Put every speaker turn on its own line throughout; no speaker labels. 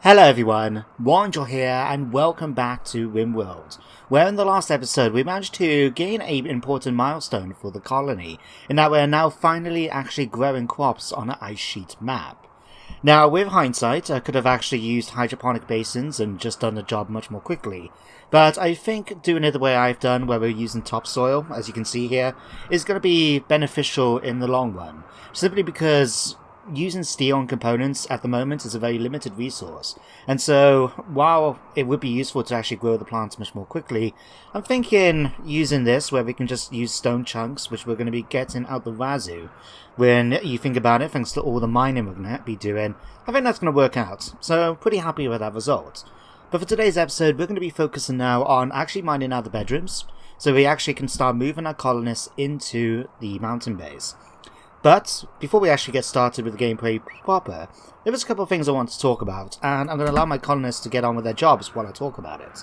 Hello everyone, Warangel here and welcome back to Rimworld, where in the last episode we managed to gain an important milestone for the colony, in that we're now finally actually growing crops on an ice sheet map. Now with hindsight, I could have actually used hydroponic basins and just done the job much more quickly, but I think doing it the way I've done, where we're using topsoil, as you can see here, is going to be beneficial in the long run, simply because using steel and components at the moment is a very limited resource, and so while it would be useful to actually grow the plants much more quickly, I'm thinking using this where we can just use stone chunks, which we're going to be getting out the wazoo. When you think about it, thanks to all the mining we're going to be doing, I think that's going to work out, so pretty happy with that result. But for today's episode, we're going to be focusing now on actually mining out the bedrooms, so we actually can start moving our colonists into the mountain base. But before we actually get started with the gameplay proper, there is a couple of things I want to talk about, and I'm going to allow my colonists to get on with their jobs while I talk about it.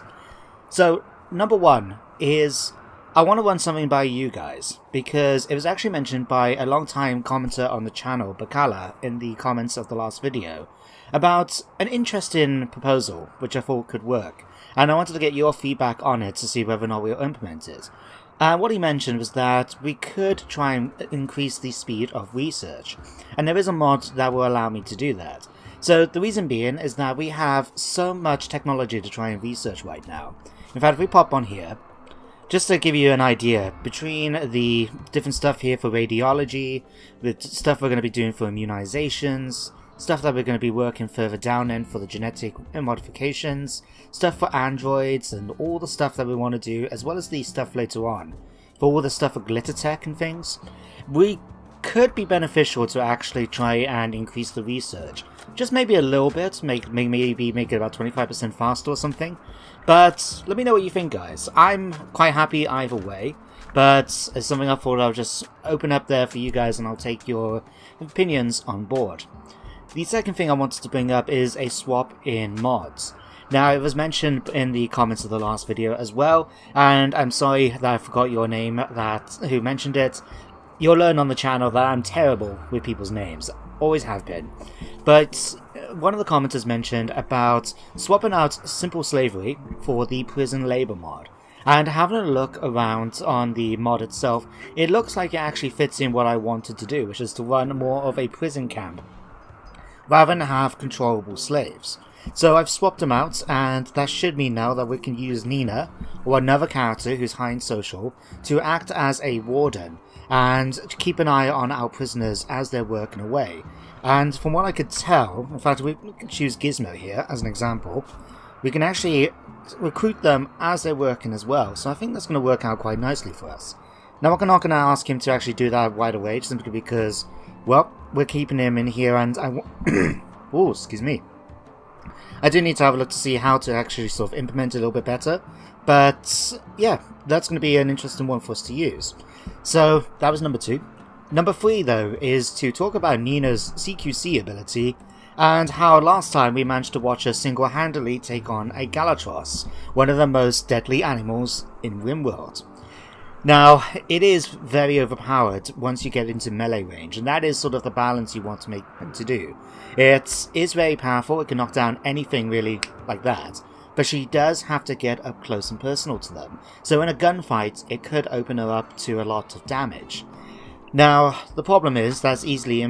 So, number one is, I want to run something by you guys, because it was actually mentioned by a long-time commenter on the channel, Bakala, in the comments of the last video, about an interesting proposal, which I thought could work, and I wanted to get your feedback on it to see whether or not we'll implement it. What he mentioned was that we could try and increase the speed of research, and there is a mod that will allow me to do that. So the reason being is that we have so much technology to try and research right now. In fact, if we pop on here, just to give you an idea, between the different stuff here for radiology, the stuff we're going to be doing for immunizations, stuff that we're going to be working further down in for the genetic modifications, stuff for androids, and all the stuff that we want to do, as well as the stuff later on, for all the stuff for glitter tech and things, we could be beneficial to actually try and increase the research. Just maybe a little bit, maybe make it about 25% faster or something. But let me know what you think, guys. I'm quite happy either way, but it's something I thought I'll just open up there for you guys, and I'll take your opinions on board. The second thing I wanted to bring up is a swap in mods. Now, it was mentioned in the comments of the last video as well, and I'm sorry that I forgot your name who mentioned it. You'll learn on the channel that I'm terrible with people's names. Always have been. But one of the commenters mentioned about swapping out simple slavery for the prison labor mod. And having a look around on the mod itself, it looks like it actually fits in what I wanted to do, which is to run more of a prison camp, rather than have controllable slaves. So I've swapped them out, and that should mean now that we can use Nina, or another character who's high in social, to act as a warden, and keep an eye on our prisoners as they're working away. And from what I could tell, in fact we can choose Gizmo here as an example, we can actually recruit them as they're working as well, so I think that's going to work out quite nicely for us. Now we're not going to ask him to actually do that right away, simply because, well, we're keeping him in here, and oh, excuse me. I do need to have a look to see how to actually sort of implement it a little bit better, but yeah, that's going to be an interesting one for us to use. So that was number 2. Number 3, though, is to talk about Nina's CQC ability, and how last time we managed to watch her single-handedly take on a Galatros, one of the most deadly animals in Rimworld. Now, it is very overpowered once you get into melee range, and that is sort of the balance you want to do. It is very powerful, it can knock down anything really like that, but she does have to get up close and personal to them, so in a gunfight it could open her up to a lot of damage. Now, the problem is that's easily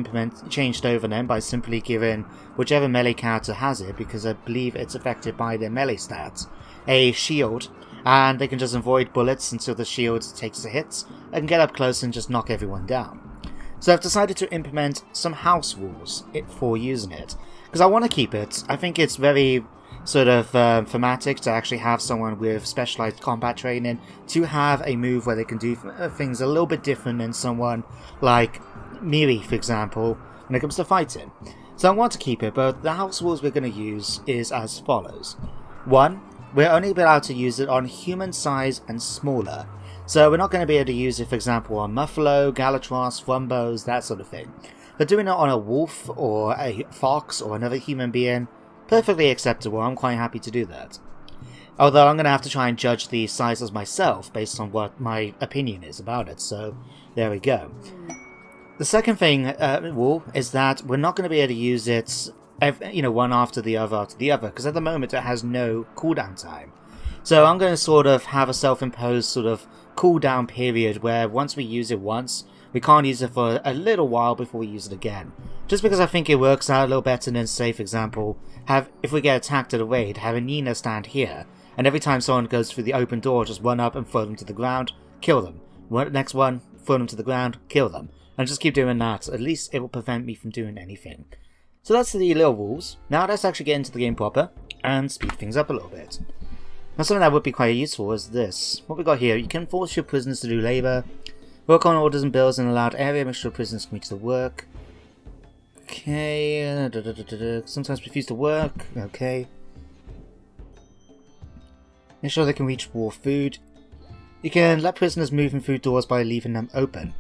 changed over then by simply giving whichever melee character has it, because I believe it's affected by their melee stats, a shield, and they can just avoid bullets until the shield takes the hits, and get up close and just knock everyone down. So I've decided to implement some house rules for using it, because I want to keep it. I think it's very sort of thematic to actually have someone with specialized combat training to have a move where they can do things a little bit different than someone like Miri, for example, when it comes to fighting. So I want to keep it, but the house rules we're going to use is as follows. 1. We're only allowed to use it on human size and smaller. So we're not going to be able to use it, for example, on Muffalo, Galatros, Frumbos, that sort of thing. But doing it on a wolf, or a fox, or another human being, perfectly acceptable. I'm quite happy to do that. Although I'm going to have to try and judge the sizes myself based on what my opinion is about it, so there we go. The second thing, rule, is that we're not going to be able to use it one after the other, because at the moment it has no cooldown time. So I'm going to sort of have a self-imposed sort of cooldown period where once we use it once, we can't use it for a little while before we use it again. Just because I think it works out a little better than, say, for example, if we get attacked at a raid, have a Nina stand here, and every time someone goes through the open door, just run up and throw them to the ground, kill them. Next one, throw them to the ground, kill them. And just keep doing that. At least it will prevent me from doing anything. So that's the little rules. Now let's actually get into the game proper and speed things up a little bit. Now something that would be quite useful is this. What we got here, you can force your prisoners to do labour, work on orders and bills in an allowed area, make sure prisoners can reach the work. Okay, sometimes refuse to work, okay. Make sure they can reach war food. You can let prisoners move in food doors by leaving them open.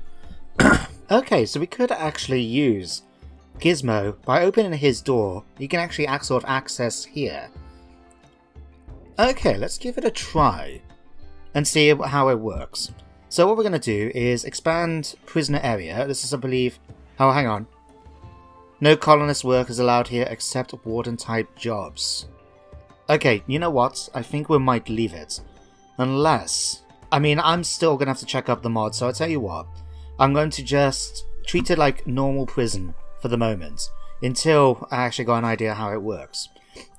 Okay, so we could actually use Gizmo. By opening his door, you can actually sort of access here. Okay, let's give it a try and see how it works. So what we're going to do is expand prisoner area. This is, I believe... Oh, hang on. No colonist work is allowed here except warden-type jobs. Okay, you know what? I think we might leave it. Unless... I mean, I'm still going to have to check up the mod, so I'll tell you what. I'm going to just treat it like normal prison for the moment, until I actually got an idea how it works.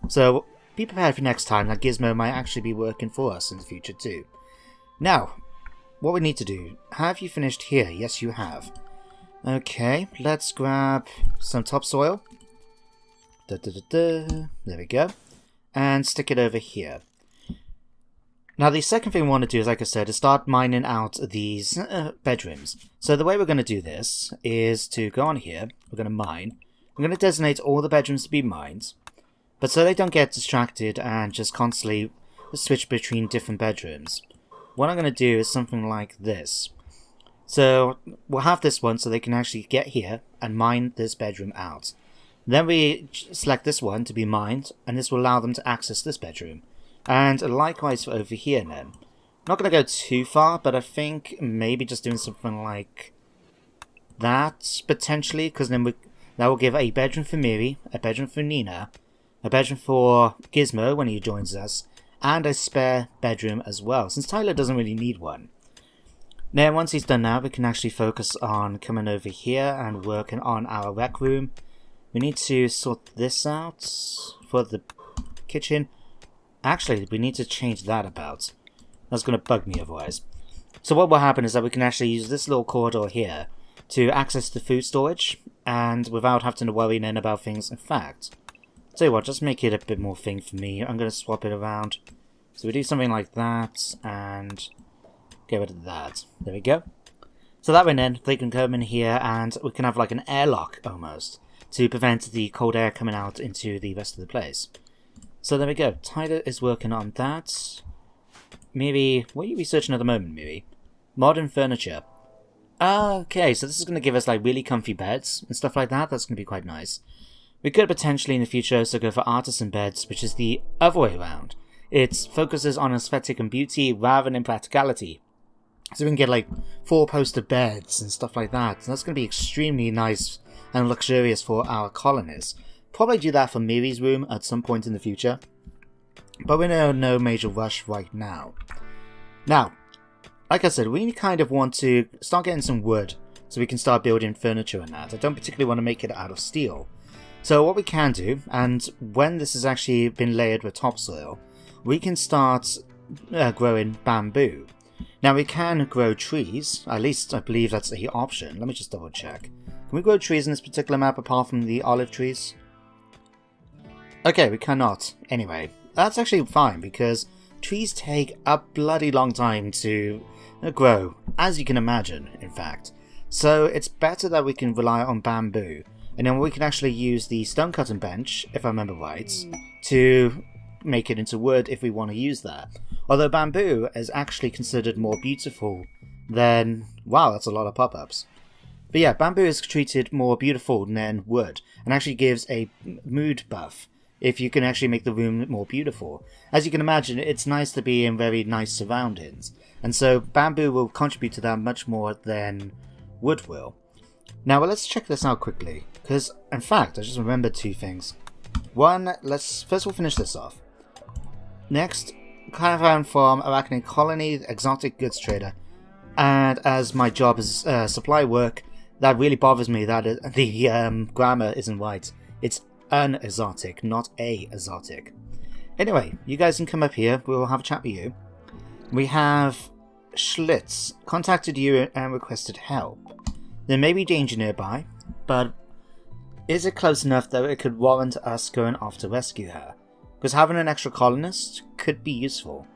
So, be prepared for next time that Gizmo might actually be working for us in the future too. Now, what we need to do, have you finished here? Yes, you have. Okay, let's grab some topsoil. There we go. And stick it over here. Now the second thing we want to do is, like I said, is start mining out these bedrooms. So the way we're going to do this is to go on here, we're going to mine. I'm going to designate all the bedrooms to be mined. But so they don't get distracted and just constantly switch between different bedrooms. What I'm going to do is something like this. So we'll have this one so they can actually get here and mine this bedroom out. Then we select this one to be mined, and this will allow them to access this bedroom. And likewise for over here then. Not going to go too far, but I think maybe just doing something like that, potentially, because then that will give a bedroom for Miri, a bedroom for Nina, a bedroom for Gizmo when he joins us, and a spare bedroom as well, since Tyler doesn't really need one. Now, once he's done that, we can actually focus on coming over here and working on our rec room. We need to sort this out for the kitchen. Actually, we need to change that about. That's going to bug me otherwise. So what will happen is that we can actually use this little corridor here to access the food storage, and without having to worry then about things. In fact, I'll tell you what, just make it a bit more thing for me. I'm going to swap it around. So we do something like that, and get rid of that. There we go. So that way then, they can come in here, and we can have like an airlock, almost, to prevent the cold air coming out into the rest of the place. So there we go. Tyler is working on that. Maybe, what are you researching at the moment, maybe? Modern furniture. Okay, so this is going to give us like really comfy beds and stuff like that. That's going to be quite nice. We could potentially in the future also go for artisan beds, which is the other way around. It focuses on aesthetic and beauty rather than practicality. So we can get like 4-poster beds and stuff like that. And that's going to be extremely nice and luxurious for our colonists. Probably do that for Miri's room at some point in the future. But we're in no major rush right now. Now, like I said, we kind of want to start getting some wood so we can start building furniture and that. I don't particularly want to make it out of steel. So what we can do, and when this has actually been layered with topsoil, we can start growing bamboo. Now we can grow trees, at least I believe that's the option. Let me just double check. Can we grow trees in this particular map apart from the olive trees? Okay, we cannot. Anyway, that's actually fine because trees take a bloody long time to grow, as you can imagine, in fact. So it's better that we can rely on bamboo, and then we can actually use the stone cutting bench, if I remember right, to make it into wood if we want to use that. Although bamboo is actually considered more beautiful than... Wow, that's a lot of pop-ups. But yeah, bamboo is treated more beautiful than wood, and actually gives a mood buff if you can actually make the room more beautiful. As you can imagine, it's nice to be in very nice surroundings, and so bamboo will contribute to that much more than wood will. Now, well, let's check this out quickly, because, in fact, I just remembered two things. Let's first we'll finish this off. Next, caravan from Arachnid Colony, exotic goods trader. And as my job is supply work, that really bothers me that the grammar isn't right. It's an exotic, not a exotic. Anyway, you guys can come up here. We'll have a chat with you. We have Schlitz contacted you and requested help. There may be danger nearby, but is it close enough that it could warrant us going off to rescue her? Because having an extra colonist could be useful.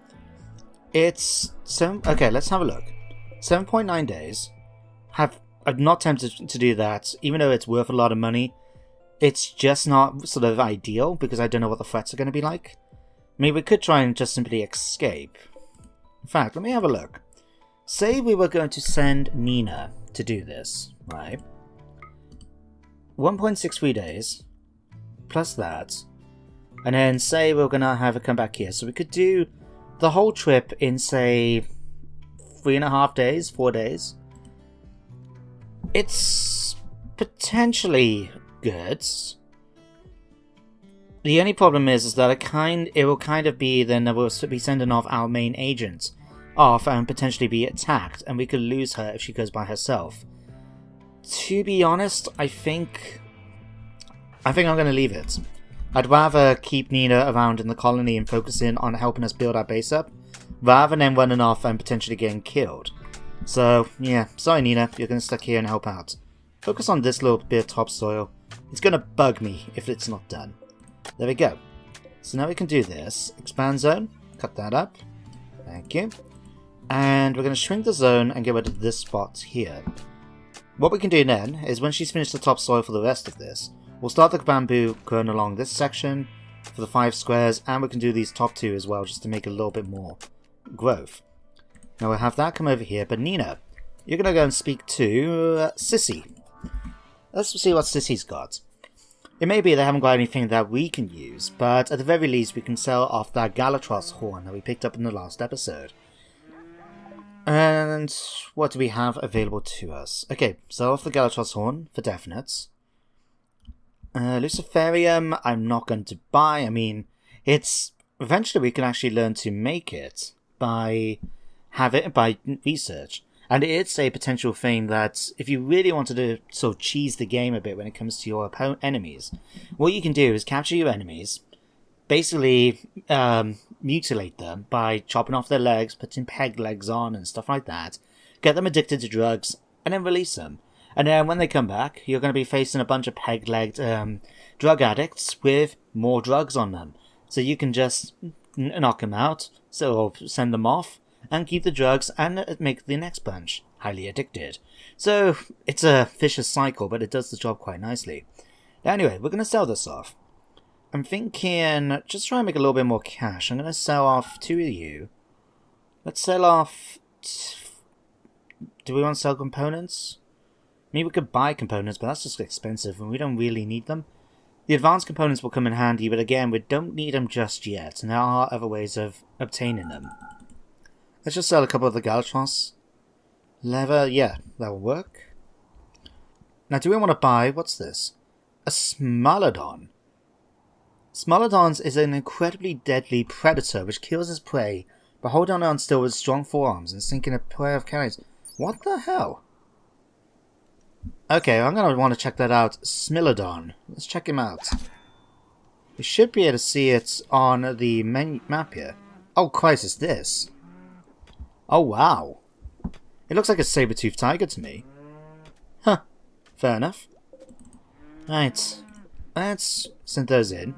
It's okay, let's have a look. 7.9 days. I'm not tempted to do that, even though it's worth a lot of money. It's just not sort of ideal because I don't know what the threats are going to be like. I mean, we could try and just simply escape. In fact, let me have a look. Say we were going to send Nina to do this, right? 1.63 days, plus that, and then say we're going to have her come back here. So we could do the whole trip in, say, 3.5 days, 4 days. It's potentially good. The only problem is that it will kind of be then that we'll be sending off our main agent off and potentially be attacked, and we could lose her if she goes by herself. To be honest, I think I'm going to leave it. I'd rather keep Nina around in the colony and focusing on helping us build our base up, rather than running off and potentially getting killed. So, yeah, sorry Nina, you're going to stuck here and help out. Focus on this little bit of topsoil. It's going to bug me if it's not done. There we go. So now we can do this. Expand zone. Cut that up. Thank you. And we're going to shrink the zone and get rid of this spot here. What we can do then is when she's finished the topsoil for the rest of this, we'll start the bamboo growing along this section for the 5 squares, and we can do these top 2 as well just to make a little bit more growth. Now we'll have that come over here, but Nina, you're going to go and speak to Sissy. Let's see what Sissy's got. It may be they haven't got anything that we can use, but at the very least we can sell off that Galatros horn that we picked up in the last episode. And what do we have available to us? Okay, sell off the Galatros horn for definite. Luciferium I'm not going to buy. I mean, it's eventually we can actually learn to make it by research. And it's a potential thing that if you really wanted to sort of cheese the game a bit when it comes to your enemies, what you can do is capture your enemies, basically mutilate them by chopping off their legs, putting peg legs on and stuff like that, get them addicted to drugs, and then release them. And then when they come back, you're going to be facing a bunch of peg-legged drug addicts with more drugs on them. So you can just knock them out, so send them off, and keep the drugs and make the next bunch highly addicted. So it's a vicious cycle, but it does the job quite nicely. Anyway, we're going to sell this off. I'm thinking, just try and make a little bit more cash. I'm going to sell off 2 of you. Let's sell off... Do we want to sell components? Maybe we could buy components, but that's just expensive and we don't really need them. The advanced components will come in handy, but again, we don't need them just yet, and there are other ways of obtaining them. Let's just sell a couple of the Galatros. Leather, yeah, that will work. Now, do we want to buy, what's this? A Smilodon. Smilodons is an incredibly deadly predator which kills its prey by holding on still with strong forearms and sinking a pair of carries. What the hell? Okay, I'm going to want to check that out. Smilodon. Let's check him out. We should be able to see it on the map here. Oh, Christ, it's this. Oh, wow. It looks like a saber-toothed tiger to me. Huh. Fair enough. Right. Let's send those in.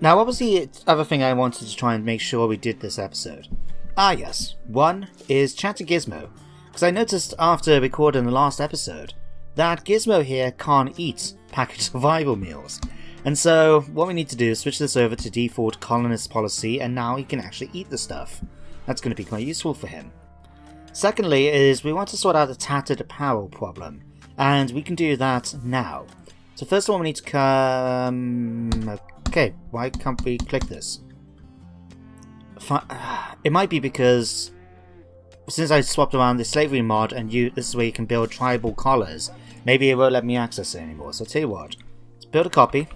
Now, what was the other thing I wanted to try and make sure we did this episode? Ah, yes. One is chat to Gizmo. Because I noticed after recording the last episode that Gizmo here can't eat packaged survival meals. And so, what we need to do is switch this over to default colonist policy, and now he can actually eat the stuff. That's going to be quite useful for him. Secondly is we want to sort out the tattered apparel problem, and we can do that now. So first of all we need to come... Okay, why can't we click this? It might be because since I swapped around the slavery mod and this is where you can build tribal collars, maybe it won't let me access it anymore. So I'll tell you what, let's build a copy.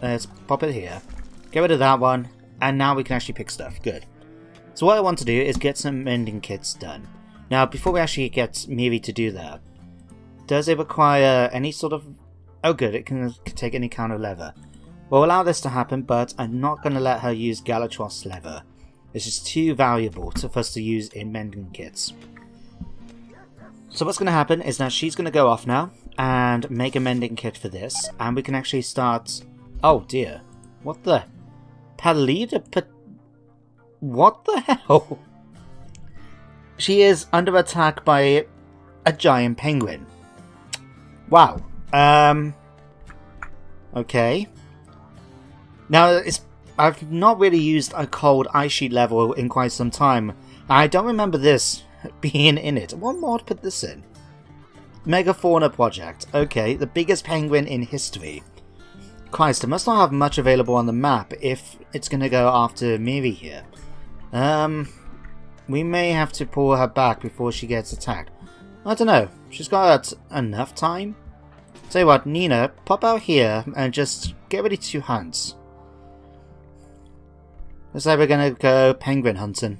Let's pop it here. Get rid of that one. And now we can actually pick stuff. Good. So what I want to do is get some mending kits done. Now, before we actually get Miri to do that, does it require any sort of... Oh good, it can take any kind of lever. We'll allow this to happen, but I'm not going to let her use Galatros lever. It's just too valuable for us to use in mending kits. So what's going to happen is that she's going to go off now and make a mending kit for this, and we can actually start... Oh dear. What the... What the hell? She is under attack by a giant penguin. Wow. Okay. Now, I've not really used a cold ice sheet level in quite some time. I don't remember this being in it. What mod put this in? Megafauna Project. Okay, the biggest penguin in history. Christ, it must not have much available on the map if it's going to go after Miri here. We may have to pull her back before she gets attacked. I don't know. She's got enough time. Tell you what, Nina, pop out here and just get ready to hunt. Looks like we're gonna go penguin hunting.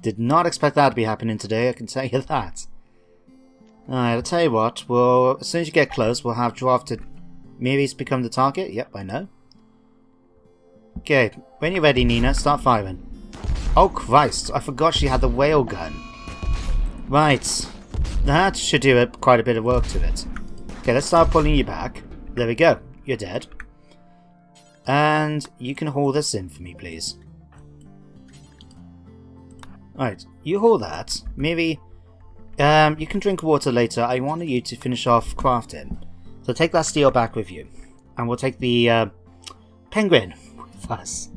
Did not expect that to be happening today, I can tell you that. Alright, I'll tell you what, as soon as you get close, we'll have drafted Miri's become the target. Yep, I know. Okay, when you're ready, Nina, start firing. Oh Christ, I forgot she had the whale gun. Right, that should do quite a bit of work to it. Okay, let's start pulling you back. There we go, you're dead. And you can haul this in for me, please. Alright, you haul that. Miri, you can drink water later. I wanted you to finish off crafting. So take that steel back with you. And we'll take the penguin with us.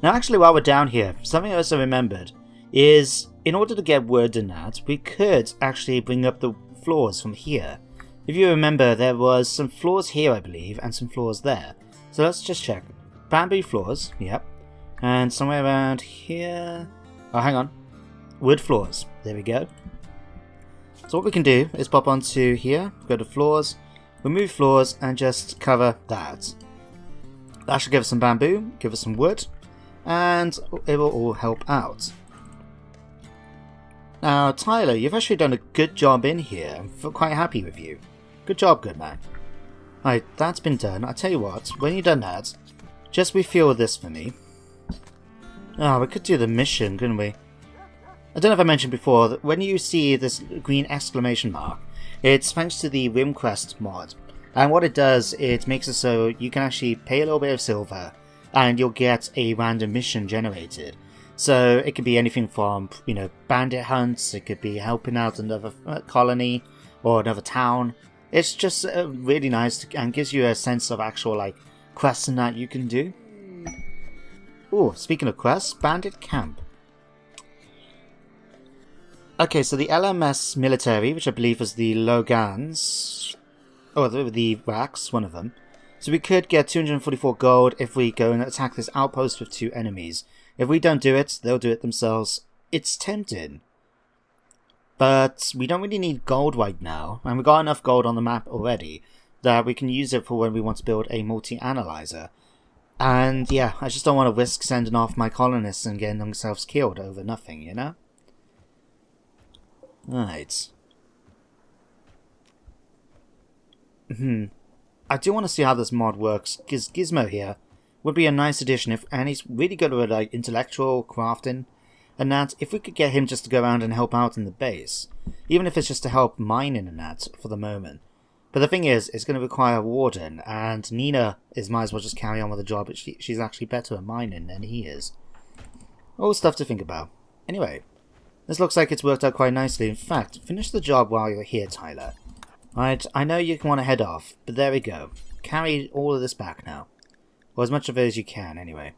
Now actually, while we're down here, something else I remembered is in order to get wood and that, we could actually bring up the floors from here. If you remember, there was some floors here, I believe, and some floors there. So let's just check. Bamboo floors, yep. And somewhere around here... Oh, hang on. Wood floors. There we go. So what we can do is pop onto here, go to floors, remove floors, and just cover that. That should give us some bamboo, give us some wood, and it will all help out. Now, Tyler, you've actually done a good job in here. I'm quite happy with you. Good job, good man. Right, that's been done. I'll tell you what, when you've done that, just refuel this for me. Oh, we could do the mission, couldn't we? I don't know if I mentioned before, that when you see this green exclamation mark, it's thanks to the RimQuest mod. And what it does, it makes it so you can actually pay a little bit of silver, and you'll get a random mission generated. So it could be anything from, you know, bandit hunts, it could be helping out another colony, or another town. It's just really nice and gives you a sense of actual, like, quests and that you can do. Oh, speaking of quests, Bandit Camp. Okay, so the LMS military, which I believe was the Logans, or the Wax, one of them. So we could get 244 gold if we go and attack this outpost with 2 enemies. If we don't do it, they'll do it themselves. It's tempting. But we don't really need gold right now, and we've got enough gold on the map already that we can use it for when we want to build a multi-analyzer. And yeah, I just don't want to risk sending off my colonists and getting themselves killed over nothing, you know? Right. I do want to see how this mod works, because Gizmo here would be a nice addition, and he's really good with like intellectual crafting. And that, if we could get him just to go around and help out in the base, even if it's just to help mining and that for the moment. But the thing is, it's going to require a warden, and Nina might as well just carry on with the job, but she's actually better at mining than he is. All stuff to think about. Anyway, this looks like it's worked out quite nicely. In fact, finish the job while you're here, Tyler. Alright, I know you want to head off, but there we go. Carry all of this back now. Or as much of it as you can, anyway.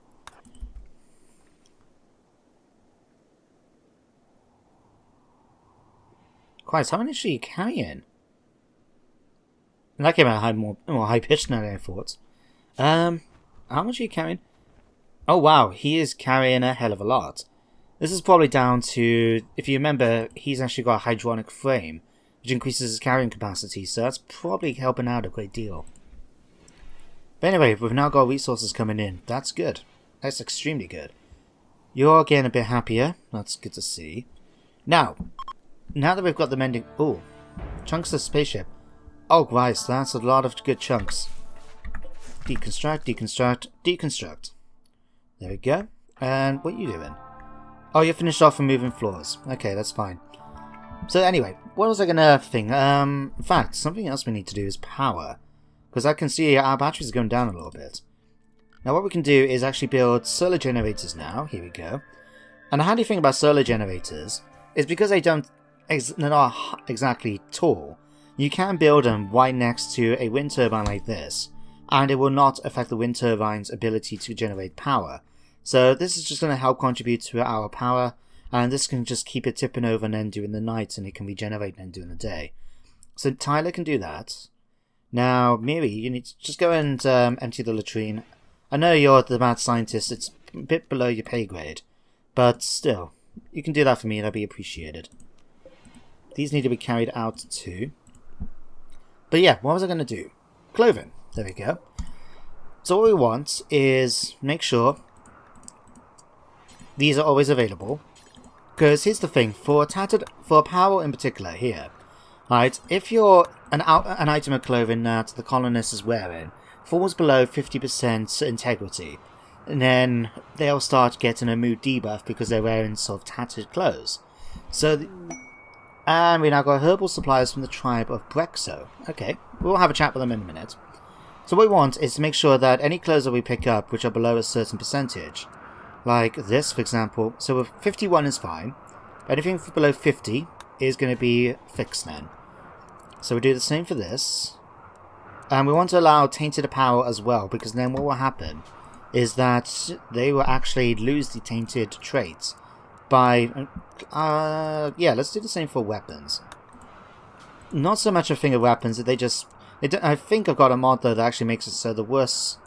Christ, how many is she carrying? And that came out more high-pitched than I thought. How much are you carrying? Oh wow, he is carrying a hell of a lot. This is probably down to, if you remember, he's actually got a hydronic frame, which increases his carrying capacity, so that's probably helping out a great deal. But anyway, we've now got resources coming in. That's good. That's extremely good. You're getting a bit happier. That's good to see. Now that we've got the mending... Oh, chunks of spaceship. Oh, Christ, that's a lot of good chunks. Deconstruct, deconstruct, deconstruct. There we go. And what are you doing? Oh, you're finished off removing floors. Okay, that's fine. So anyway, what was I gonna think? In fact, something else we need to do is power. Because I can see our batteries are going down a little bit. Now what we can do is actually build solar generators now. Here we go. And the handy thing about solar generators is because they're not exactly tall, you can build them right next to a wind turbine like this, and it will not affect the wind turbine's ability to generate power. So this is just going to help contribute to our power, and this can just keep it tipping over and then during the night, and it can regenerate and during the day. So Tyler can do that. Now, Miri, you need to just go and empty the latrine. I know you're the mad scientist, it's a bit below your pay grade, but still, you can do that for me and that'd be appreciated. These need to be carried out too. But yeah, what was I going to do? Clothing. There we go. So what we want is make sure these are always available. Because here's the thing, for apparel in particular here, right, if you're an item of clothing that the colonist is wearing falls below 50% integrity, and then they'll start getting a mood debuff because they're wearing sort of tattered clothes. So, and we now got herbal supplies from the tribe of Brexo. Okay, we'll have a chat with them in a minute. So what we want is to make sure that any clothes that we pick up which are below a certain percentage, like this for example, so 51 is fine, anything below 50 is going to be fixed then. So we do the same for this. And we want to allow tainted apparel as well, because then what will happen is that they will actually lose the tainted traits by... yeah, let's do the same for weapons. Not so much a thing of weapons, that they just... I think I've got a mod though that actually makes it so the worse...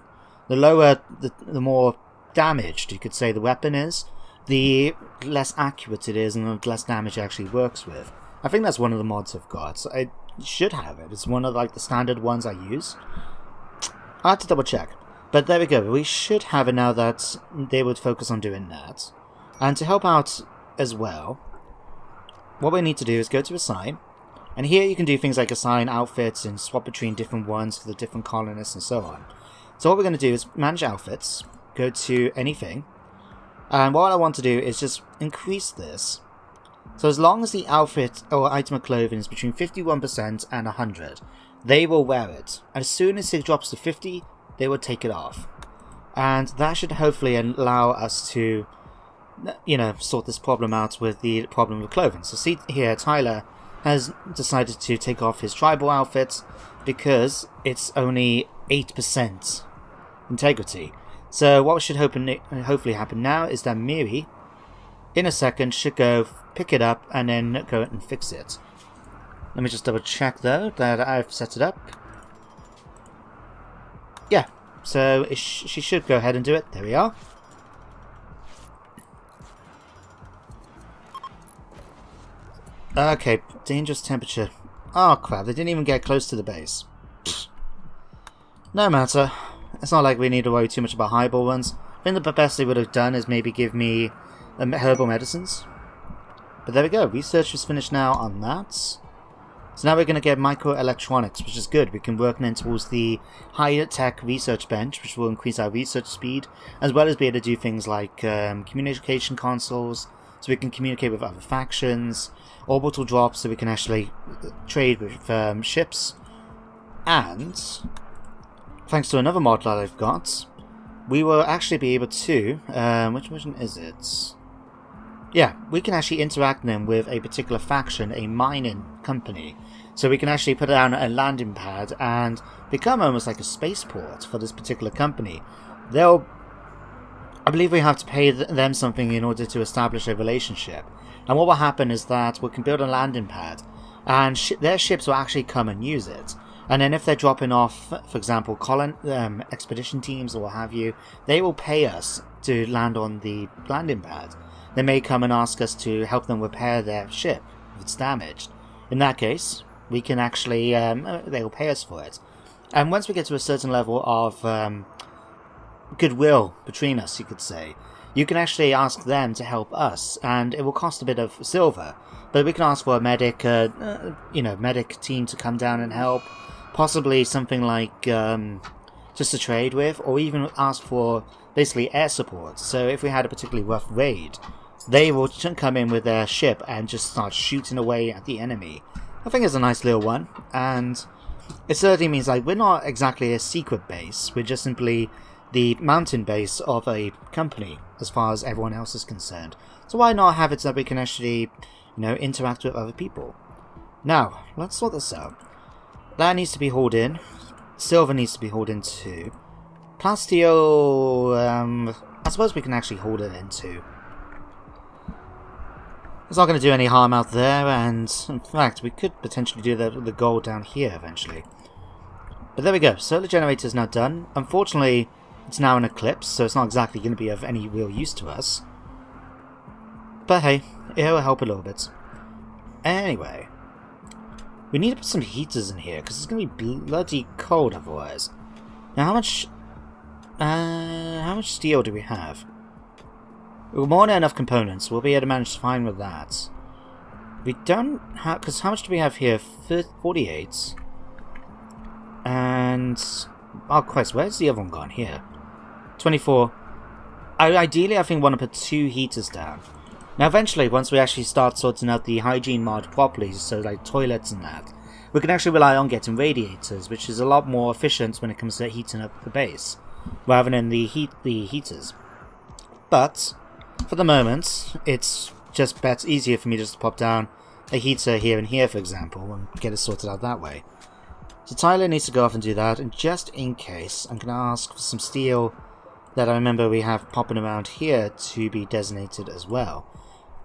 The lower, the more damaged, you could say, the weapon is, the less accurate it is and the less damage it actually works with. I think that's one of the mods I've got. So I should have it. It's one of like the standard ones I use. I'll have to double check. But there we go. We should have it now that they would focus on doing that. And to help out as well, what we need to do is go to assign. And here you can do things like assign outfits and swap between different ones for the different colonists and so on. So what we're going to do is manage outfits. Go to anything. And what I want to do is just increase this. So as long as the outfit or item of clothing is between 51% and 100, they will wear it. As soon as it drops to 50, they will take it off. And that should hopefully allow us to, you know, sort this problem out with the problem of clothing. So see here, Tyler has decided to take off his tribal outfit because it's only 8% integrity. So what should hopefully happen now is that Miri, in a second, should go pick it up and then go and fix it. Let me just double check though that I've set it up. Yeah, so she should go ahead and do it. There we are. Okay, dangerous temperature. Oh crap, they didn't even get close to the base. No matter. It's not like we need to worry too much about highball ones. I think the best they would have done is maybe give me herbal medicines. But there we go. Research is finished now on that. So now we're going to get microelectronics, which is good. We can work then towards the higher tech research bench, which will increase our research speed, as well as be able to do things like communication consoles, so we can communicate with other factions, orbital drops, so we can actually trade with ships, and thanks to another mod that I've got, we will actually be able to, which version is it? Yeah, we can actually interact then with a particular faction, a mining company. So we can actually put down a landing pad and become almost like a spaceport for this particular company. I believe we have to pay them something in order to establish a relationship. And what will happen is that we can build a landing pad and their ships will actually come and use it. And then if they're dropping off, for example, expedition teams or what have you, they will pay us to land on the landing pad. They may come and ask us to help them repair their ship if it's damaged. In that case, we can actually, they will pay us for it. And once we get to a certain level of goodwill between us, you could say, you can actually ask them to help us, and it will cost a bit of silver. But we can ask for a medic, medic team to come down and help. Possibly something like just to trade with, or even ask for basically air support. So if we had a particularly rough raid, they will come in with their ship and just start shooting away at the enemy. I think it's a nice little one, and it certainly means like we're not exactly a secret base. We're just simply the mountain base of a company, as far as everyone else is concerned. So why not have it so that we can actually, interact with other people? Now, let's sort this out. That needs to be hauled in. Silver needs to be hauled in too. Plasteel, I suppose we can actually hold it in too. It's not going to do any harm out there, and in fact, we could potentially do the gold down here eventually. But there we go. Solar generator is now done. Unfortunately, it's now an eclipse, so it's not exactly going to be of any real use to us. But hey, it will help a little bit. Anyway, we need to put some heaters in here, because it's going to be bloody cold otherwise. Now, how much steel do we have? We're more than enough components. We'll be able to manage fine with that. We don't have... Because how much do we have here? 48. And... Oh, Christ, where's the other one gone? Here. 24. Ideally, I think we want to put 2 heaters down. Now, eventually, once we actually start sorting out the hygiene mod properly, so like toilets and that, we can actually rely on getting radiators, which is a lot more efficient when it comes to heating up the base, rather than the heaters. But for the moment, it's just easier for me just to pop down a heater here and here, for example, and get it sorted out that way. So Tyler needs to go off and do that, and just in case, I'm going to ask for some steel that I remember we have popping around here to be designated as well.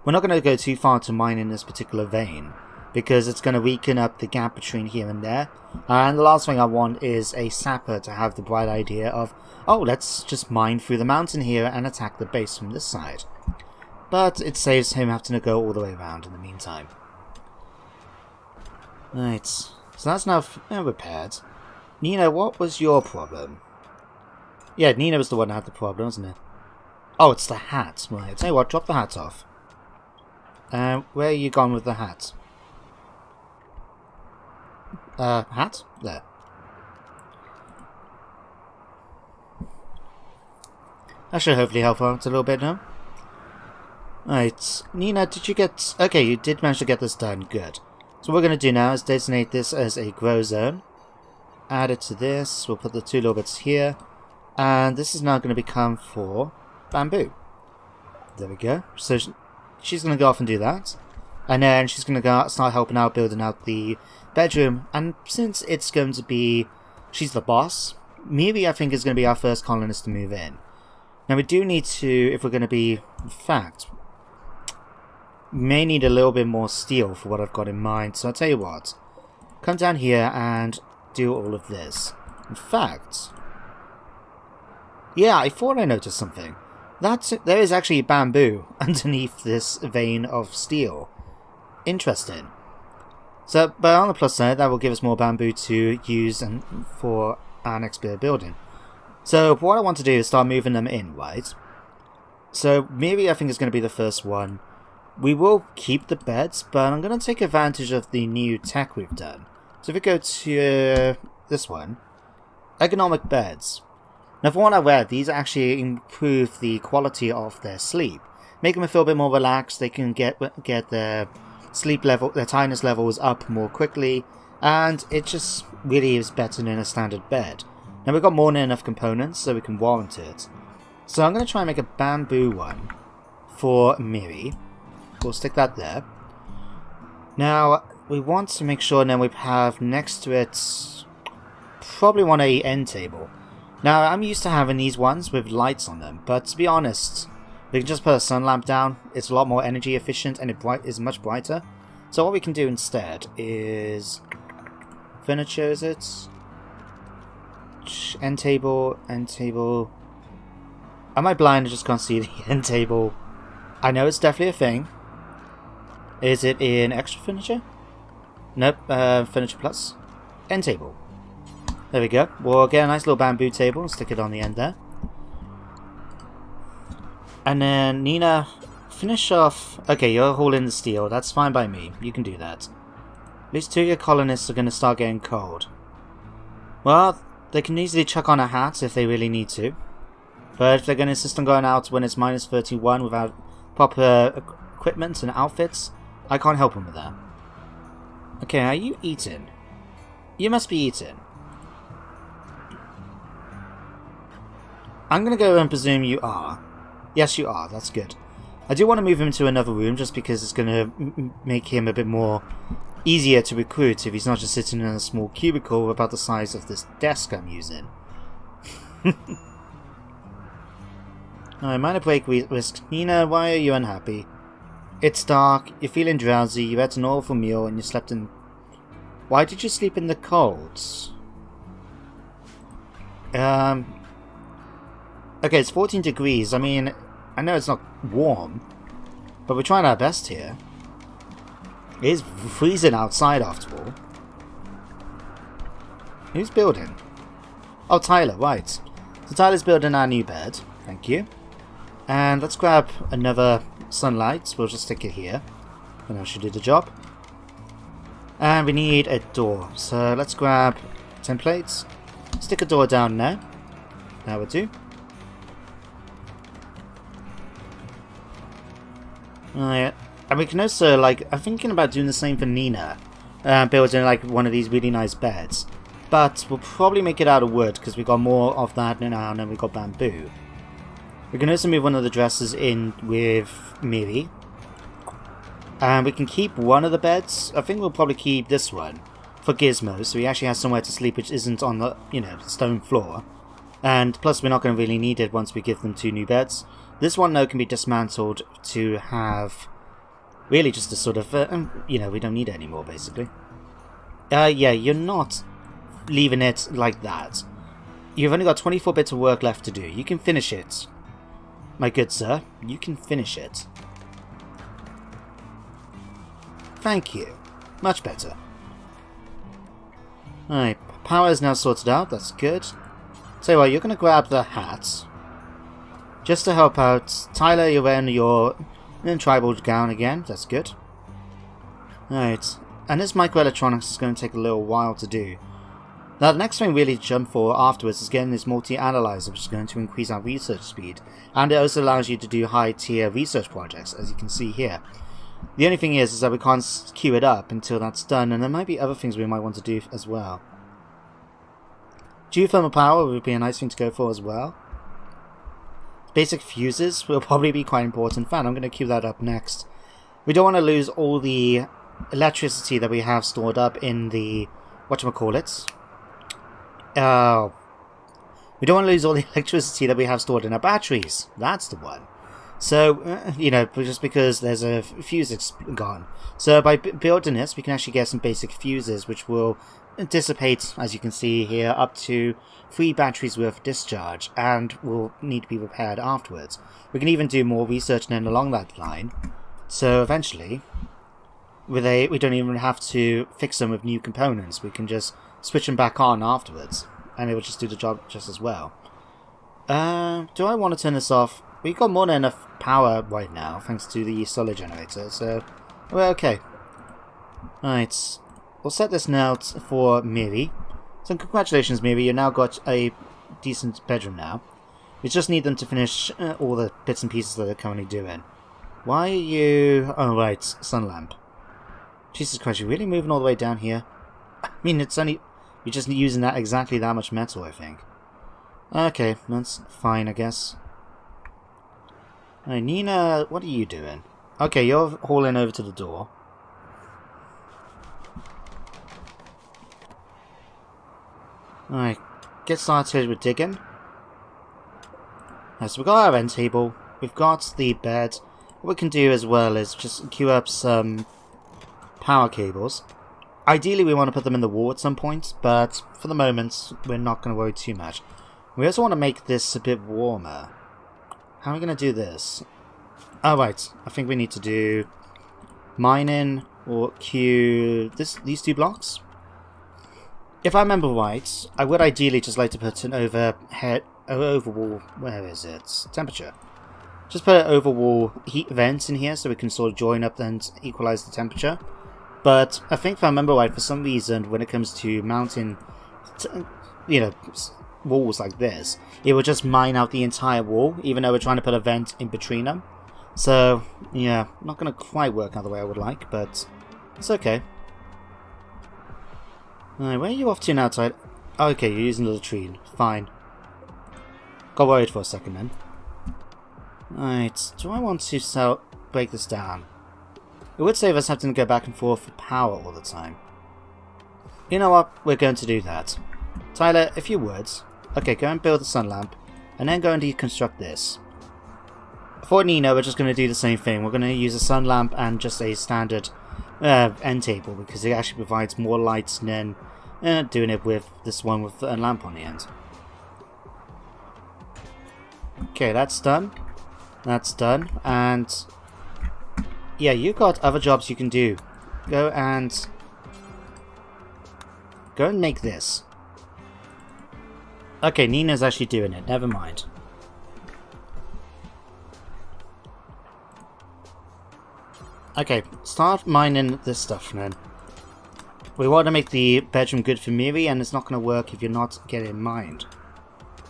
We're not going to go too far to mine in this particular vein, because it's going to weaken up the gap between here and there. And the last thing I want is a sapper to have the bright idea of, oh, let's just mine through the mountain here and attack the base from this side. But it saves him having to go all the way around in the meantime. Right, so that's now repaired. Nina, what was your problem? Yeah, Nina was the one that had the problem, wasn't it? Oh, it's the hat. Right, tell you what, drop the hat off. Where are you gone with the hat? Hat? There. That should hopefully help out a little bit now. Right, Nina, did you get... Okay, you did manage to get this done. Good. So what we're going to do now is designate this as a grow zone. Add it to this. We'll put the 2 little bits here. And this is now going to become for bamboo. There we go. So she's going to go off and do that. And then she's going to go start helping out, building out the bedroom. And since it's going to be... She's the boss. Maybe I think is going to be our first colonist to move in. Now we do need to, if we're going to be... In fact, may need a little bit more steel for what I've got in mind. So I'll tell you what. Come down here and do all of this. In fact... Yeah, I thought I noticed something. There is actually bamboo underneath this vein of steel. Interesting. So, but on the plus side, that will give us more bamboo to use and for our next bit of building. So, what I want to do is start moving them in, right? So, maybe I think it's going to be the first one. We will keep the beds, but I'm going to take advantage of the new tech we've done. So, if we go to this one, ergonomic beds. Now, from what I read, these actually improve the quality of their sleep, make them feel a bit more relaxed. They can get their sleep level, their tiredness levels up more quickly, and it just really is better than a standard bed. Now, we've got more than enough components, so we can warrant it. So I'm going to try and make a bamboo one for Miri. We'll stick that there. Now, we want to make sure then we have next to it, probably want a end table. Now, I'm used to having these ones with lights on them, but to be honest, we can just put a sun lamp down. It's a lot more energy efficient and it is much brighter. So what we can do instead is... Furniture, is it? End table, end table... Am I blind? I just can't see the end table. I know it's definitely a thing. Is it in extra furniture? Nope, furniture plus. End table. There we go. We'll get a nice little bamboo table and stick it on the end there. And then, Nina, finish off... Okay, you're hauling the steel. That's fine by me. You can do that. At least 2 of your colonists are going to start getting cold. Well, they can easily chuck on a hat if they really need to. But if they're going to insist on going out when it's minus 31 without proper equipment and outfits, I can't help them with that. Okay, are you eating? You must be eating. I'm going to go and presume you are. Yes, you are. That's good. I do want to move him to another room just because it's going to make him a bit more easier to recruit if he's not just sitting in a small cubicle about the size of this desk I'm using. Alright, minor break risk. Nina, why are you unhappy? It's dark, you're feeling drowsy, you had an awful meal, and you slept in... Why did you sleep in the cold? Okay, it's 14 degrees. I mean, I know it's not warm, but we're trying our best here. It is freezing outside after all. Who's building? Oh, Tyler, right. So Tyler's building our new bed. Thank you. And let's grab another sunlight. We'll just stick it here. And that should do the job. And we need a door. So let's grab templates. Stick a door down there. That would do. Alright. And we can also, like, I'm thinking about doing the same for Nina. Building, like, one of these really nice beds. But we'll probably make it out of wood, because we got more of that now, and then we got bamboo. We can also move one of the dressers in with Miri. And we can keep one of the beds. I think we'll probably keep this one for Gizmo, so he actually has somewhere to sleep which isn't on the, you know, stone floor. And plus we're not going to really need it once we give them 2 new beds. This one, though, can be dismantled to have... Really just a sort of, you know, we don't need it anymore, basically. Yeah, you're not leaving it like that. You've only got 24 bits of work left to do. You can finish it. My good sir, you can finish it. Thank you. Much better. Alright, power is now sorted out, that's good. Tell you what, you're going to grab the hat. Just to help out. Tyler, you're wearing your... in tribal gown again, that's good. Alright, and this microelectronics is going to take a little while to do. Now the next thing we really jump for afterwards is getting this multi-analyzer, which is going to increase our research speed. And it also allows you to do high-tier research projects, as you can see here. The only thing is that we can't queue it up until that's done, and there might be other things we might want to do as well. Geothermal power would be a nice thing to go for as well. Basic fuses will probably be quite important. In fact, I'm going to queue that up next. We don't want to lose all the electricity that we have stored up in the... whatchamacallit? We don't want to lose all the electricity that we have stored in our batteries. That's the one. So, you know, just because there's a fuse gone. So by building this, we can actually get some basic fuses, which will dissipate, as you can see here, up to 3 batteries worth of discharge, and will need to be repaired afterwards. We can even do more research then along that line. So eventually, we don't even have to fix them with new components. We can just switch them back on afterwards, and it will just do the job just as well. Do I want to turn this off? We've got more than enough power right now, thanks to the solar generator, so we're okay. Right, we'll set this now for Miri. So congratulations, Miri, you've now got a decent bedroom now. We just need them to finish all the bits and pieces that they're currently doing. Why are you... Oh, right, sun lamp. Jesus Christ, you're really moving all the way down here? I mean, it's only... You're just using that exactly that much metal, I think. Okay, that's fine, I guess. Alright, Nina, what are you doing? Okay, you're hauling over to the door. Alright, get started with digging. Right, so we've got our end table, we've got the bed. What we can do as well is just queue up some power cables. Ideally we want to put them in the wall at some point, but for the moment we're not going to worry too much. We also want to make this a bit warmer. How are we going to do this? Oh right, I think we need to do mining or queue these 2 blocks. if I remember right, I would ideally just like to put an overwall, where is it? Temperature. Just put an overwall heat vent in here so we can sort of join up and equalize the temperature. But I think if I remember right, for some reason, when it comes to mounting, walls like this, it will just mine out the entire wall, even though we're trying to put a vent in between them. So, yeah, not going to quite work out the way I would like, but it's okay. Alright, where are you off to now, Tide? Oh, okay, you're using the latrine. Fine. Got worried for a second then. Alright, do I want to break this down? It would save us having to go back and forth for power all the time. You know what? We're going to do that. Tyler, if you would. Okay, go and build the sun lamp, and then go and deconstruct this. For Nino, we're just going to do the same thing. We're going to use a sun lamp and just a standard end table, because it actually provides more light than doing it with this one with a lamp on the end. Okay, that's done. That's done, and yeah, you've got other jobs you can do. Go and make this. Okay, Nina's actually doing it. Never mind. Okay, start mining this stuff then. We want to make the bedroom good for Miri, and it's not going to work if you're not getting mined.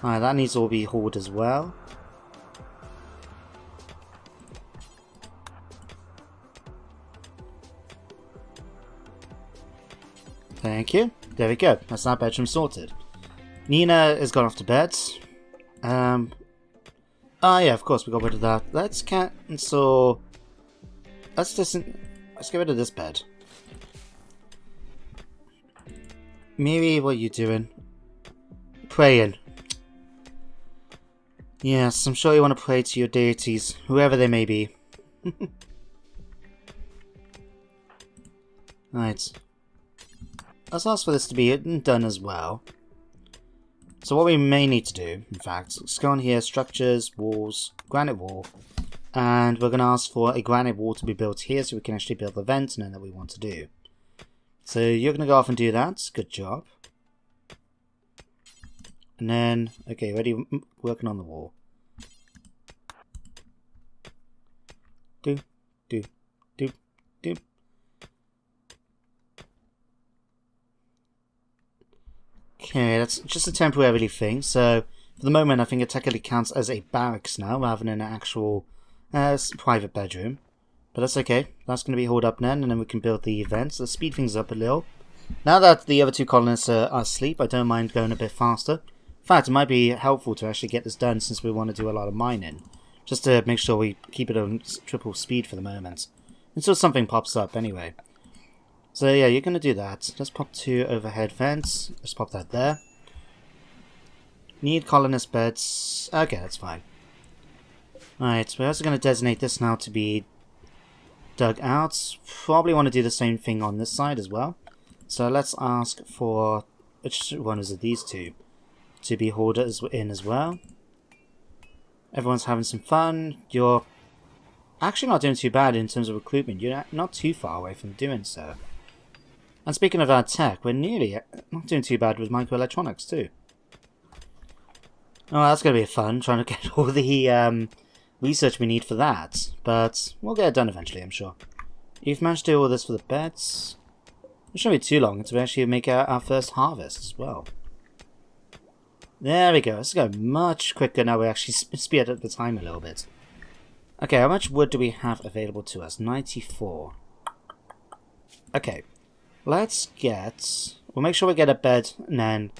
Alright, that needs to all be hauled as well. Thank you. There we go. That's our bedroom sorted. Nina has gone off to bed. Oh yeah, of course we got rid of that. Let's cancel. Let's get rid of this bed. Miri, what are you doing? Praying. Yes, I'm sure you want to pray to your deities, whoever they may be. Right. Let's ask for this to be done as well. So what we may need to do, in fact, is go on here, structures, walls, granite wall, and we're going to ask for a granite wall to be built here so we can actually build the vent and then that we want to do. So you're going to go off and do that. Good job. And then, okay, ready, working on the wall. Do. Okay, that's just a temporary thing, so for the moment I think it technically counts as a barracks now rather than an actual private bedroom. But that's okay, that's going to be hauled up then, and then we can build the vents. Let's speed things up a little. Now that the other two colonists are asleep, I don't mind going a bit faster. In fact, it might be helpful to actually get this done since we want to do a lot of mining. Just to make sure we keep it on triple speed for the moment. Until something pops up anyway. So yeah, you're going to do that. Let's pop 2 overhead vents. Let's pop that there. Need colonist beds. Okay, that's fine. Alright, we're also going to designate this now to be dug out. Probably want to do the same thing on this side as well. So let's ask for, which one is it? These two. To be hauled in as well. Everyone's having some fun. You're actually not doing too bad in terms of recruitment. You're not too far away from doing so. And speaking of our tech, we're nearly not doing too bad with microelectronics too. Oh, that's going to be fun, trying to get all the research we need for that. But we'll get it done eventually, I'm sure. You've managed to do all this for the beds. It shouldn't be too long until we actually make our first harvest as well. There we go. Let's go much quicker now. We actually speed up the time a little bit. Okay, how much wood do we have available to us? 94. Okay. Let's get... We'll make sure we get a bed, and then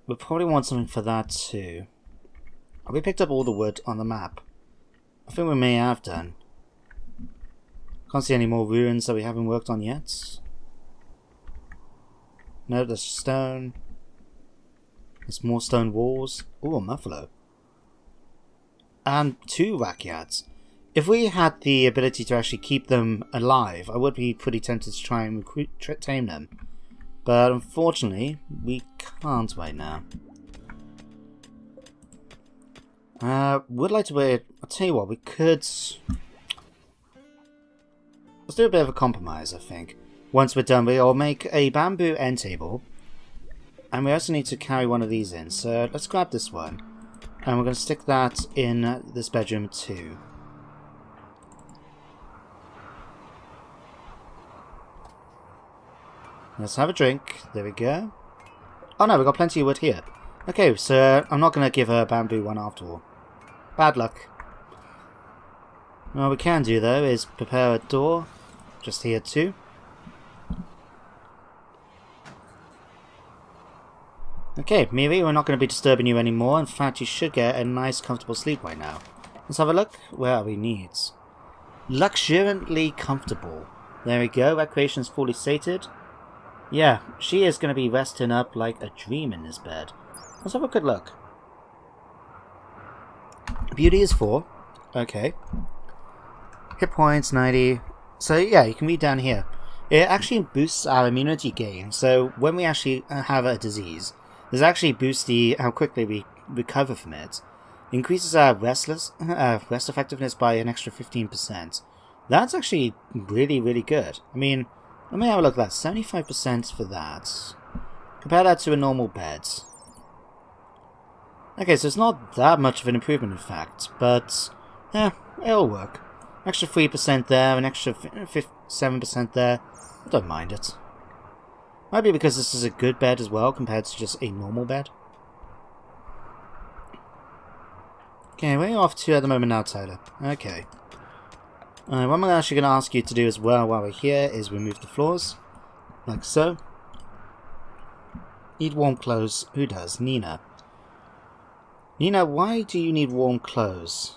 we'll probably want something for that too. Have we picked up all the wood on the map? I think we may have done. Can't see any more ruins that we haven't worked on yet. No, there's stone. There's more stone walls. Ooh, a muffalo. And 2 rackyards. If we had the ability to actually keep them alive, I would be pretty tempted to try and tame them. But unfortunately, we can't right now. Would like to wait. I'll tell you what, we could... Let's do a bit of a compromise, I think. Once we're done, we'll make a bamboo end table. And we also need to carry one of these in. So let's grab this one. And we're going to stick that in this bedroom too. Let's have a drink. There we go. Oh no, we've got plenty of wood here. Okay, so I'm not going to give her a bamboo one after all. Bad luck. What we can do though is prepare a door. Just here too. Okay, Miri, we're not going to be disturbing you anymore. In fact, you should get a nice, comfortable sleep right now. Let's have a look. Where are we needs? Luxuriantly comfortable. There we go. Recreation is fully sated. Yeah, she is going to be resting up like a dream in this bed. Let's have a good look. Beauty is 4. Okay. Hit points 90. So yeah, you can read down here. It actually boosts our immunity gain. So when we actually have a disease, this actually boosts how quickly we recover from it. Increases our rest effectiveness by an extra 15%. That's actually really, really good. I mean, let me have a look at that. 75% for that. Compare that to a normal bed. Okay, so it's not that much of an improvement in fact, but yeah, it'll work. Extra 3% there, an extra 7% there. I don't mind it. Might be because this is a good bed as well, compared to just a normal bed. Okay, where are you off to at the moment now, Tyler? Okay. What I'm actually going to ask you to do as well while we're here is remove the floors. Like so. Need warm clothes. Who does? Nina. Nina, why do you need warm clothes?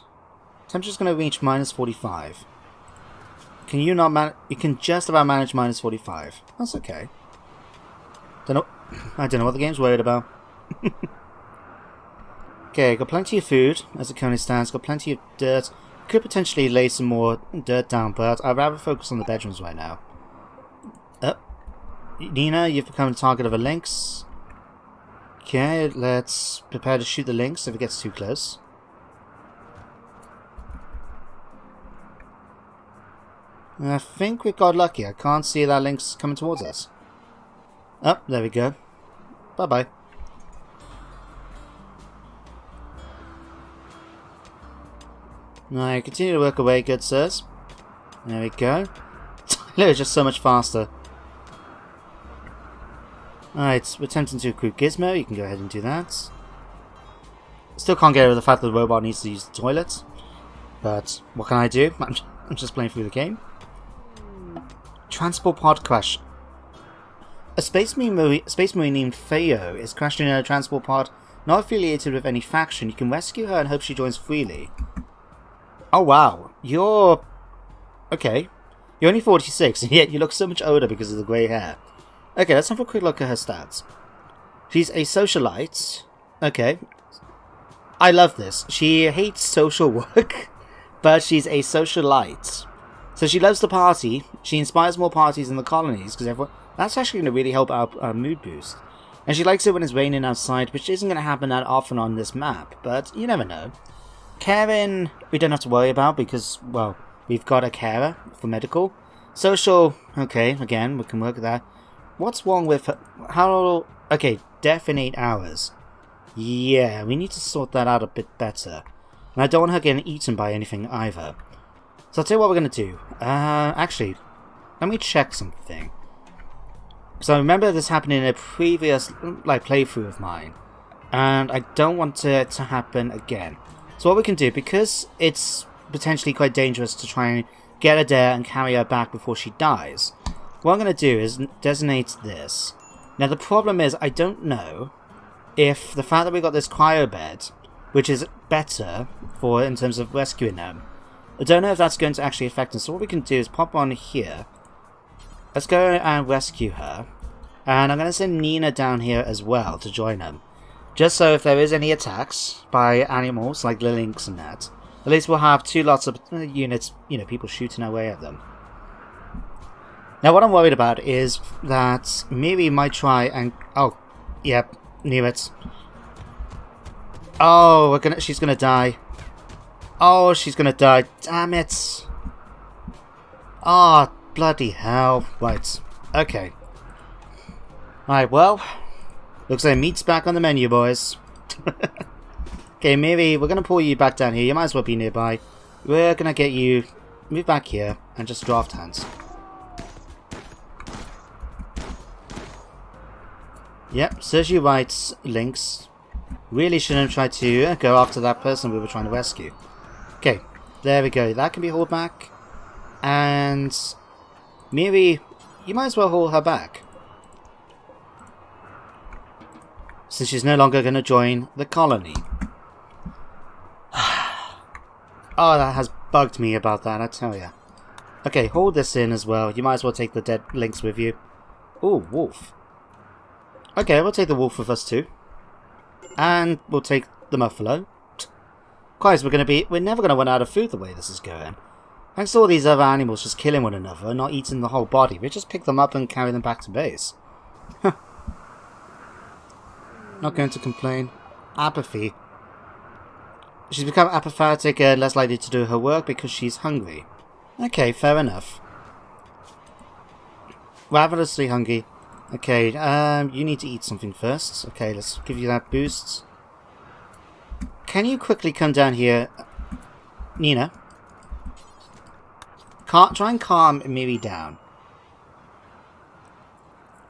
Temperature's going to reach minus 45. Can you not manage? You can just about manage minus 45. That's okay. I don't know what the game's worried about. Okay, got plenty of food as it currently stands. Got plenty of dirt. Could potentially lay some more dirt down, but I'd rather focus on the bedrooms right now. Nina, you've become the target of a lynx. Okay, let's prepare to shoot the lynx if it gets too close. I think we got lucky. I can't see that lynx coming towards us. Oh, there we go. Bye-bye. Alright, continue to work away, good sirs. There we go. Tyler is just so much faster. Alright, we're attempting to recruit Gizmo. You can go ahead and do that. Still can't get over the fact that the robot needs to use the toilet. But what can I do? I'm just playing through the game. Transport pod crash. A space marine named Theo is crashing in a transport pod not affiliated with any faction. You can rescue her and hope she joins freely. Oh wow, you're... Okay. You're only 46, and yet you look so much older because of the grey hair. Okay, let's have a quick look at her stats. She's a socialite. Okay. I love this. She hates social work, but she's a socialite. So she loves to party. She inspires more parties in the colonies, because everyone... That's actually going to really help our mood boost. And she likes it when it's raining outside, which isn't going to happen that often on this map, but you never know. Karen, we don't have to worry about because, well, we've got a carer for medical. Social, okay, again, we can work with that. What's wrong with her? How... Okay, death in 8 hours. Yeah, we need to sort that out a bit better. And I don't want her getting eaten by anything either. So I'll tell you what we're going to do. Actually, let me check something. So I remember this happened in a previous playthrough of mine. And I don't want it to happen again. So what we can do, because it's potentially quite dangerous to try and get her there and carry her back before she dies, what I'm going to do is designate this. Now the problem is, I don't know if the fact that we got this cryo bed, which is better for in terms of rescuing them, I don't know if that's going to actually affect us. So what we can do is pop on here. Let's go and rescue her. And I'm going to send Nina down here as well to join them. Just so if there is any attacks by animals like the lynx and that, at least we'll have 2 lots of units, people shooting away at them. Now what I'm worried about is that Miri might try and... Oh, yep, knew it. Oh, she's gonna die. Oh, she's gonna die. Damn it. Oh, bloody hell. Right, okay. Alright, well, Looks like meat's back on the menu, boys. Okay, maybe we're going to pull you back down here. You might as well be nearby. We're going to get you... Move back here and just draft hands. Yep, serves you right, Lynx. Really shouldn't try to go after that person we were trying to rescue. Okay, there we go. That can be hauled back. And... maybe... you might as well haul her back. Since she's no longer going to join the colony. Oh, that has bugged me about that, I tell ya. Okay, hold this in as well. You might as well take the dead Lynx with you. Ooh, wolf. Okay, we'll take the wolf with us too. And we'll take the buffalo. Guys, we're never going to run out of food the way this is going. Thanks to all these other animals just killing one another and not eating the whole body, we just pick them up and carry them back to base. Huh. Not going to complain. Apathy. She's become apathetic and less likely to do her work because she's hungry. Okay, fair enough. Ravenously hungry. Okay, you need to eat something first. Okay, let's give you that boost. Can you quickly come down here, Nina? Try and calm Miri down.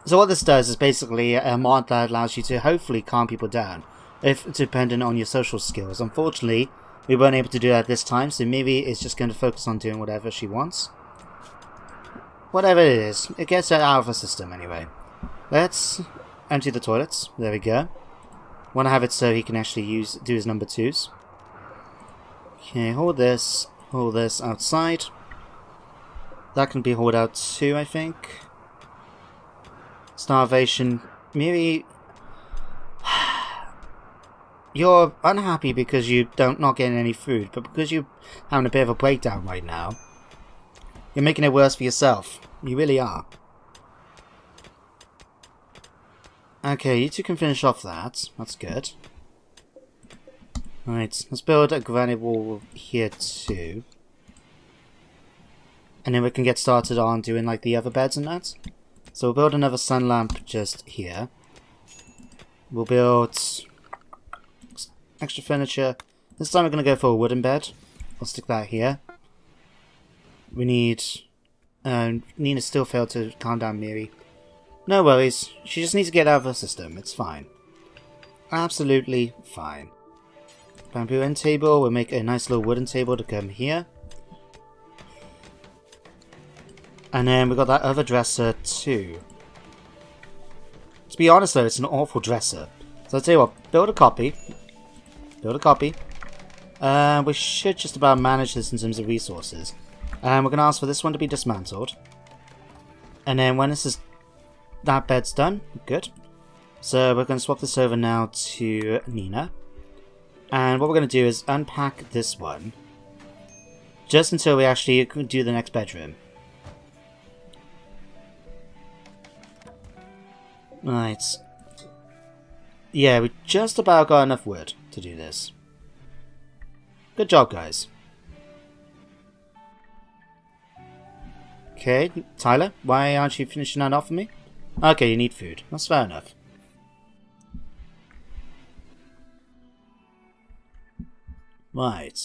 So what this does is basically a mod that allows you to hopefully calm people down, if dependent on your social skills. Unfortunately, we weren't able to do that this time, so Miri is just going to focus on doing whatever she wants. Whatever it is, it gets her out of her system anyway. Let's empty the toilets. There we go. Want to have it so he can actually do his number 2s. Okay, hold this outside. That can be hauled out too, I think. Starvation. Maybe you're unhappy because you not getting any food, but because you're having a bit of a breakdown right now, you're making it worse for yourself. You really are. Okay, you two can finish off that. That's good. Alright, let's build a granite wall here too. And then we can get started on doing like the other beds and that. So we'll build another sun lamp just here. We'll build extra furniture. This time we're going to go for a wooden bed. I'll stick that here. We need... Nina still failed to calm down Miri. No worries. She just needs to get out of her system. It's fine. Absolutely fine. Bamboo end table. We'll make a nice little wooden table to come here. And then we got that other dresser too. To be honest though, it's an awful dresser. So I'll tell you what, build a copy. Build a copy. We should just about manage this in terms of resources. And we're going to ask for this one to be dismantled. And then when that bed's done, good. So we're going to swap this over now to Nina. And what we're going to do is unpack this one. Just until we actually do the next bedroom. Right. Yeah, we just about got enough wood to do this. Good job, guys. Okay, Tyler, why aren't you finishing that off for me? Okay, you need food. That's fair enough. Right.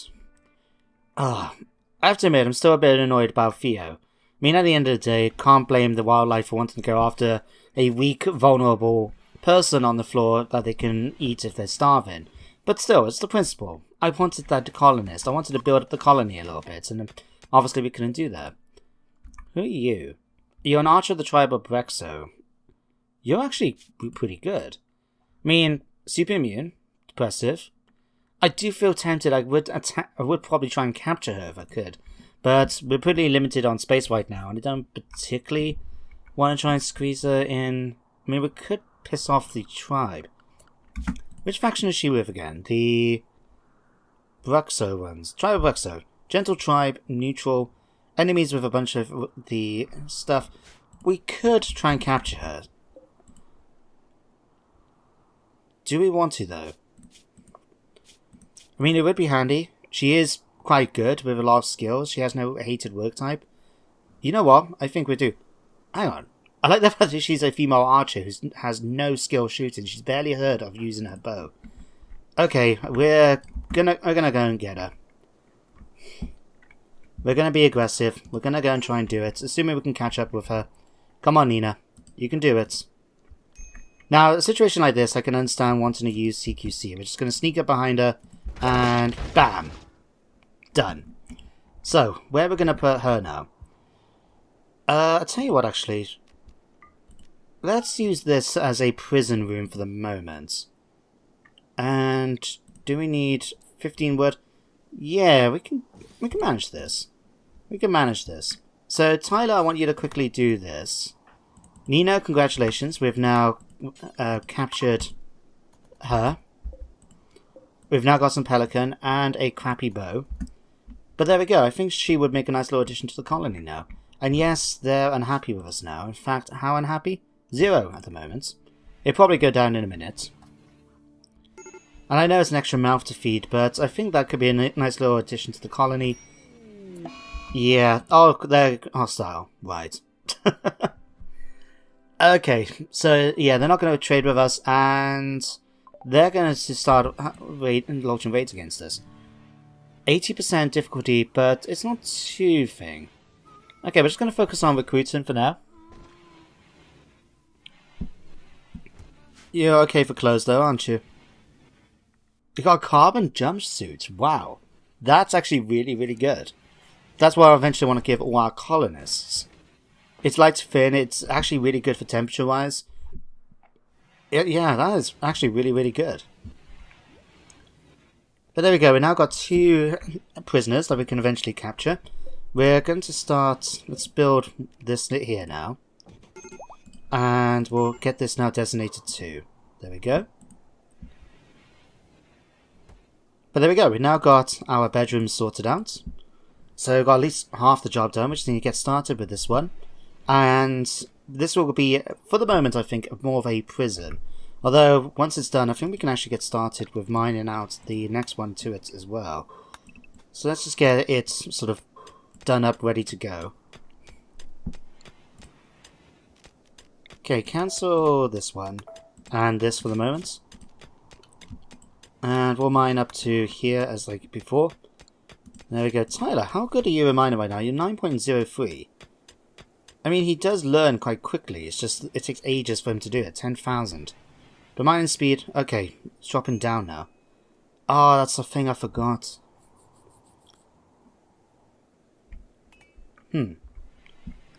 I have to admit, I'm still a bit annoyed about Theo. I mean, at the end of the day, can't blame the wildlife for wanting to go after a weak, vulnerable person on the floor that they can eat if they're starving. But still, it's the principle. I wanted that colonist. I wanted to build up the colony a little bit, and obviously we couldn't do that. Who are you? You're an archer of the tribe of Brexo. You're actually pretty good. I mean, super immune, depressive. I do feel tempted. I would probably try and capture her if I could. But we're pretty limited on space right now, and I don't particularly want to try and squeeze her in. I mean, we could piss off the tribe. Which faction is she with again? The Brexo ones. Tribe of Brexo. Gentle tribe, neutral, enemies with a bunch of the stuff. We could try and capture her. Do we want to, though? I mean, it would be handy. She is quite good with a lot of skills. She has no hated work type. You know what? I think we do. Hang on. I like the fact that she's a female archer who has no skill shooting. She's barely heard of using her bow. Okay, we're gonna go and get her. We're gonna be aggressive. We're gonna go and try and do it, assuming we can catch up with her. Come on, Nina. You can do it. Now, a situation like this, I can understand wanting to use CQC. We're just gonna sneak up behind her, and bam! Done. So, where we're gonna put her now? I'll tell you what, actually. Let's use this as a prison room for the moment. And do we need 15 wood? Yeah, we can manage this. We can manage this. So, Tyler, I want you to quickly do this. Nina, congratulations. We've now captured her. We've now got some pelican and a crappy bow. But there we go. I think she would make a nice little addition to the colony now. And yes, they're unhappy with us now. In fact, how unhappy? 0 at the moment. It'll probably go down in a minute. And I know it's an extra mouth to feed, but I think that could be a nice little addition to the colony. Yeah. Oh, they're hostile. Right. Okay. So, yeah, they're not going to trade with us, and they're going to start launching raids against us. 80% difficulty, but it's not too thing. Okay, we're just going to focus on recruiting for now. You're okay for clothes though, aren't you? You got a carbon jumpsuit. Wow. That's actually really, really good. That's what I eventually want to give all our colonists. It's light to thin. It's actually really good for temperature-wise. Yeah, that is actually really, really good. But there we go. We now got 2 prisoners that we can eventually capture. We're going to start... Let's build this here now. And we'll get this now designated too. There we go. But there we go. We now got our bedrooms sorted out. So we've got at least half the job done. We just need to get started with this one. And this will be, for the moment, I think, more of a prison. Although, once it's done, I think we can actually get started with mining out the next one to it as well. So let's just get it sort of done up, ready to go. Okay, cancel this one. And this for the moment. And we'll mine up to here as like before. There we go. Tyler, how good are you in mining right now? You're 9.03. I mean, he does learn quite quickly. It's just, it takes ages for him to do it. 10,000. But mining speed, okay, it's dropping down now. Oh, that's the thing I forgot. Something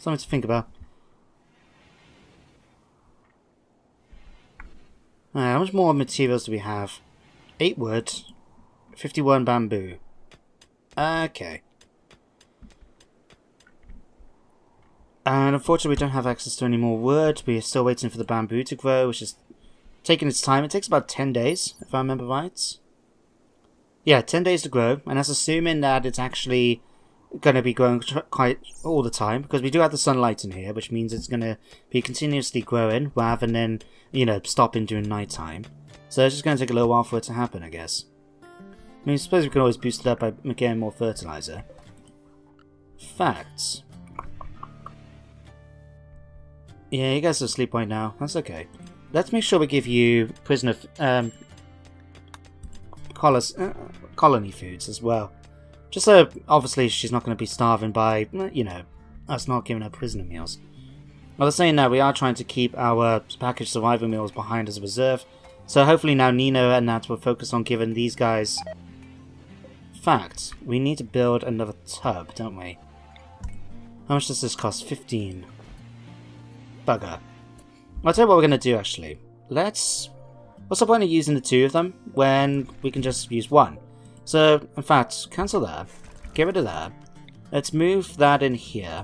to think about. Alright, how much more materials do we have? 8 wood, 51 bamboo. Okay. And unfortunately we don't have access to any more wood. We are still waiting for the bamboo to grow, which is taking its time. It takes about 10 days, if I remember right. Yeah, 10 days to grow, and that's assuming that it's actually going to be growing quite all the time, because we do have the sunlight in here, which means it's going to be continuously growing, rather than, you know, stopping during night time. So it's just going to take a little while for it to happen, I guess. I mean, I suppose we can always boost it up by getting more fertilizer. Facts. Yeah, you guys are asleep right now. That's okay. Let's make sure we give you prisoner colony foods as well. Just so, obviously, she's not going to be starving by, you know, us not giving her prisoner meals. Well, saying that, we are trying to keep our packaged survival meals behind as a reserve. So hopefully now Nino and Nat will focus on giving these guys... Fact, we need to build another tub, don't we? How much does this cost? 15. Bugger. I'll tell you what we're going to do, actually. What's the point of using the 2 of them when we can just use 1? So, in fact, cancel that. Get rid of that. Let's move that in here.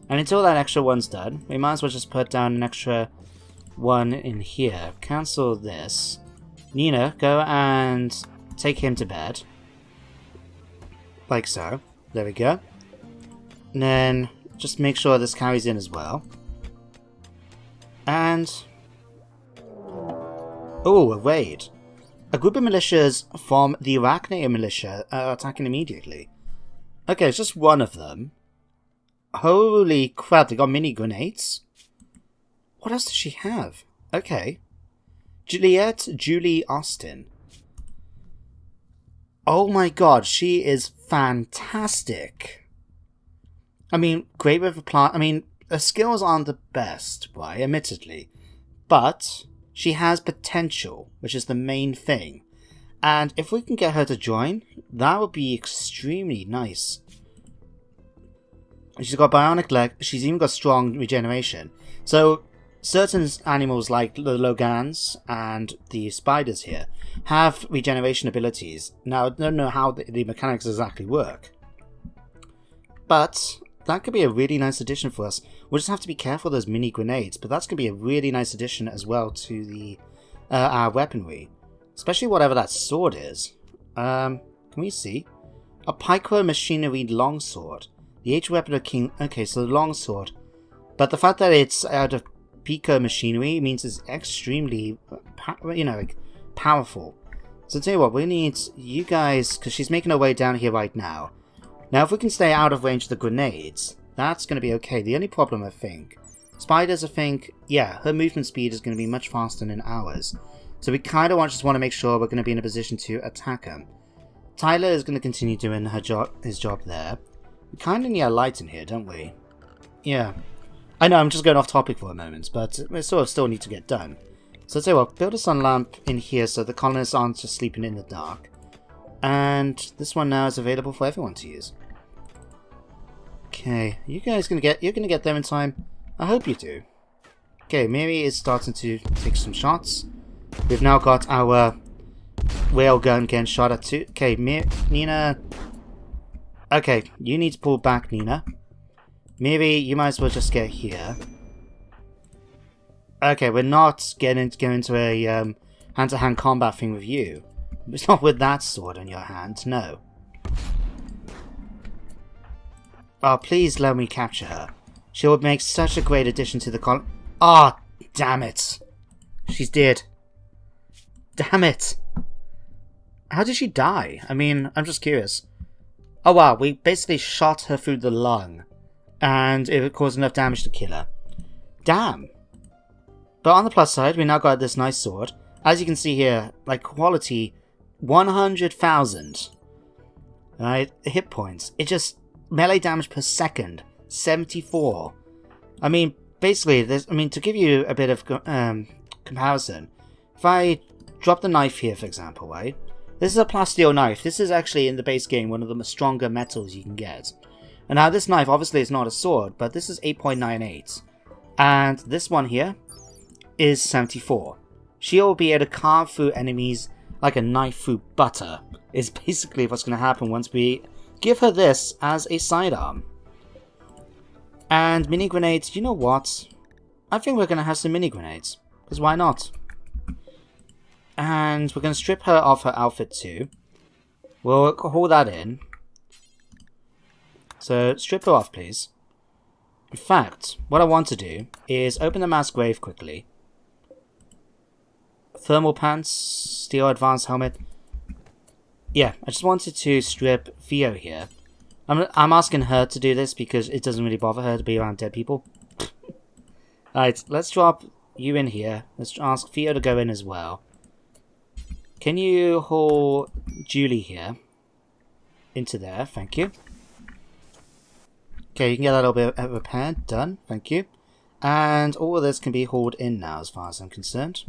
And until that extra one's done, we might as well just put down an extra one in here. Cancel this. Nina, go and take him to bed. Like so. There we go. And then just make sure this carries in as well. And... oh, a raid. A group of militias from the Arachne militia are attacking immediately. Okay, it's just one of them. Holy crap, they got mini grenades. What else does she have? Okay. Julie Austin. Oh my god, she is fantastic. I mean, great with a plant. I mean, her skills aren't the best, right? Admittedly. But she has potential, which is the main thing. And if we can get her to join, that would be extremely nice. She's got bionic leg. She's even got strong regeneration. So certain animals like the Logans and the spiders here have regeneration abilities. Now, I don't know how the mechanics exactly work, but that could be a really nice addition for us. We'll just have to be careful of those mini grenades, but that's going to be a really nice addition as well to the our weaponry, especially whatever that sword is. Can we see? A Pico Machinery Longsword. The H weapon of King. Okay, so the longsword, but the fact that it's out of Pico Machinery means it's extremely, powerful. So tell you what, we need you guys, because she's making her way down here right now. Now, if we can stay out of range of the grenades, that's going to be okay. The only problem, I think, spiders, I think, yeah, her movement speed is going to be much faster than ours. So we kind of just want to make sure we're going to be in a position to attack him. Tyler is going to continue doing his job there. We kind of need a light in here, don't we? Yeah. I know, I'm just going off topic for a moment, but we sort of still need to get done. So I'll tell you what, build a sun lamp in here so the colonists aren't just sleeping in the dark. And this one now is available for everyone to use. Okay, you're gonna get there in time? I hope you do. Okay, Miri is starting to take some shots. We've now got our railgun getting shot at too. Okay, Nina. Okay, you need to pull back, Nina. Maybe you might as well just get here. Okay, we're not going into a hand-to-hand combat thing with you. It's not with that sword in your hand, no. Oh, please let me capture her. She would make such a great addition to the colony. Ah, oh, damn it. She's dead. Damn it. How did she die? I mean, I'm just curious. Oh wow, we basically shot her through the lung. And it caused enough damage to kill her. Damn. But on the plus side, we now got this nice sword. As you can see here, like quality 100,000. Right? Hit points. It just melee damage per second 74. I mean, basically, to give you a bit of comparison, if I drop the knife here, for example, right? This is a plasteel knife. This is actually in the base game one of the stronger metals you can get. And now this knife obviously is not a sword, but this is 8.98. And this one here is 74. She'll be able to carve through enemies like a knife through butter, is basically what's going to happen once we give her this as a sidearm. And mini grenades, you know what? I think we're going to have some mini grenades, because why not? And we're going to strip her of her outfit too. We'll haul that in. So, strip her off, please. In fact, what I want to do is open the mass grave quickly. Thermal pants, steel advanced helmet. Yeah, I just wanted to strip Theo here. I'm asking her to do this because it doesn't really bother her to be around dead people. Alright, let's drop you in here. Let's ask Theo to go in as well. Can you haul Julie here into there? Thank you. Okay, you can get that little bit repaired. Done. Thank you. And all of this can be hauled in now as far as I'm concerned.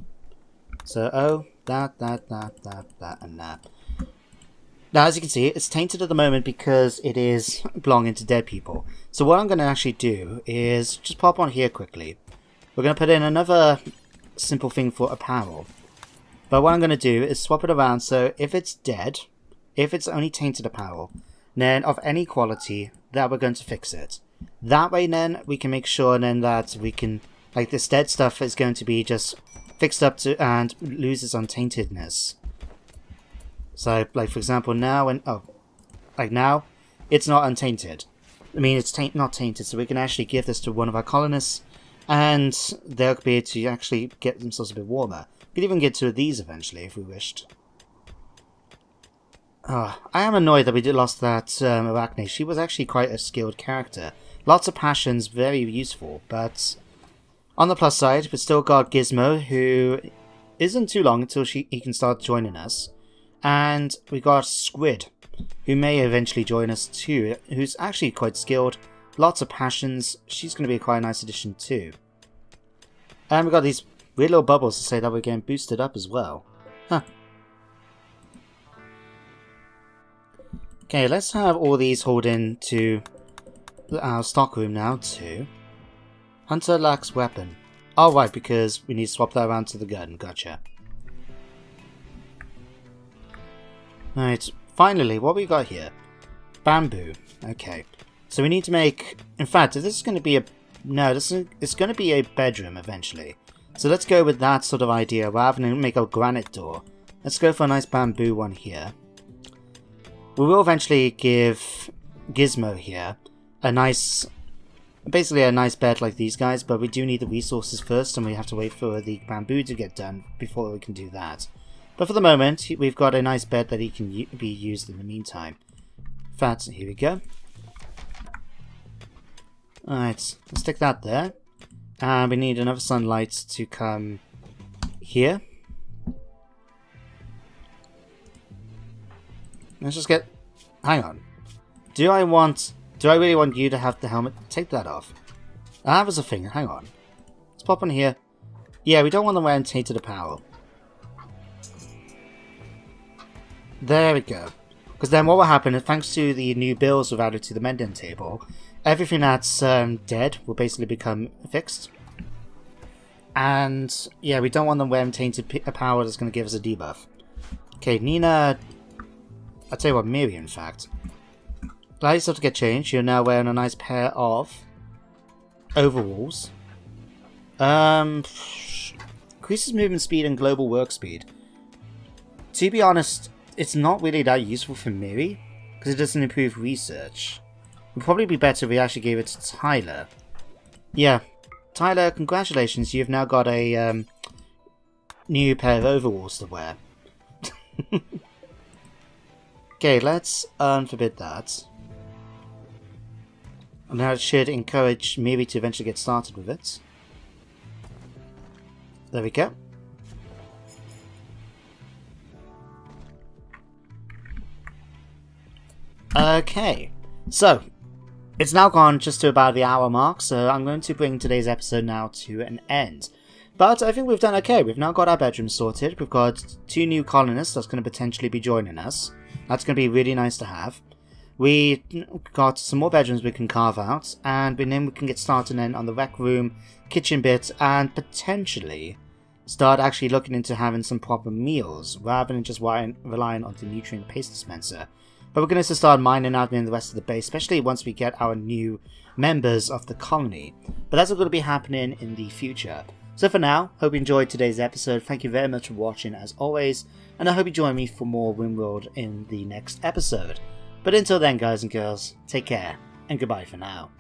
So, that, and that. Now, as you can see, it's tainted at the moment because it is belonging to dead people. So what I'm going to actually do is just pop on here quickly. We're going to put in another simple thing for apparel. But what I'm going to do is swap it around so if it's dead, if it's only tainted apparel, then of any quality, that we're going to fix it. That way then, we can make sure then that we can, like this dead stuff is going to be just fixed up to and loses untaintedness. So, like for example, now now, it's not untainted. I mean, it's not tainted, so we can actually give this to one of our colonists, and they'll be able to actually get themselves a bit warmer. We could even get two of these eventually, if we wished. I am annoyed that we lost that Arachne. She was actually quite a skilled character. Lots of passions, very useful, but On the plus side, we've still got Gizmo, who isn't too long until he can start joining us. And we got Squid, who may eventually join us too, who's actually quite skilled, lots of passions. She's going to be quite a nice addition too. And we got these weird little bubbles to say that we're getting boosted up as well. Huh. Okay, let's have all these hauled in to our stockroom now too. Hunter lacks weapon. Oh right, because we need to swap that around to the gun. Gotcha. Alright, finally, what we got here? Bamboo. Okay. So we need to make... In fact, this is going to be a... No, it's going to be a bedroom eventually. So let's go with that sort of idea rather than make a granite door. Let's go for a nice bamboo one here. We will eventually give Gizmo here a nice... Basically a nice bed like these guys, but we do need the resources first and we have to wait for the bamboo to get done before we can do that. But for the moment, we've got a nice bed that he can be used in the meantime. In fact, here we go. Alright, let's stick that there. And we need another sunlight to come here. Let's just get... Hang on. Do I really want you to have the helmet? Take that off. That was a thing. Hang on. Let's pop on here. Yeah, we don't want them wearing tainted apparel. There we go. Because then what will happen is, thanks to the new bills we've added to the mending table, everything that's dead will basically become fixed. And yeah, we don't want them wearing tainted apparel that's going to give us a debuff. Okay, Nina... I'll tell you what, Miri in fact. Allow yourself to get changed. You're now wearing a nice pair of overalls. Increases movement speed and global work speed. To be honest, it's not really that useful for Miri, because it doesn't improve research. It would probably be better if we actually gave it to Tyler. Yeah, Tyler, congratulations, you've now got a new pair of overalls to wear. Okay, let's unforbid that. And now it should encourage Miri to eventually get started with it. There we go. Okay, so it's now gone just to about the hour mark, so I'm going to bring today's episode now to an end. But I think we've done okay. We've now got our bedroom sorted. We've got 2 new colonists that's going to potentially be joining us. That's going to be really nice to have. We got some more bedrooms we can carve out, and then we can get started then on the rec room, kitchen bit, and potentially start actually looking into having some proper meals rather than just relying on the nutrient paste dispenser. But we're going to start mining out in the rest of the base, especially once we get our new members of the colony. But that's all going to be happening in the future. So for now, hope you enjoyed today's episode. Thank you very much for watching as always, and I hope you join me for more Rimworld in the next episode. But until then, guys and girls, take care, and goodbye for now.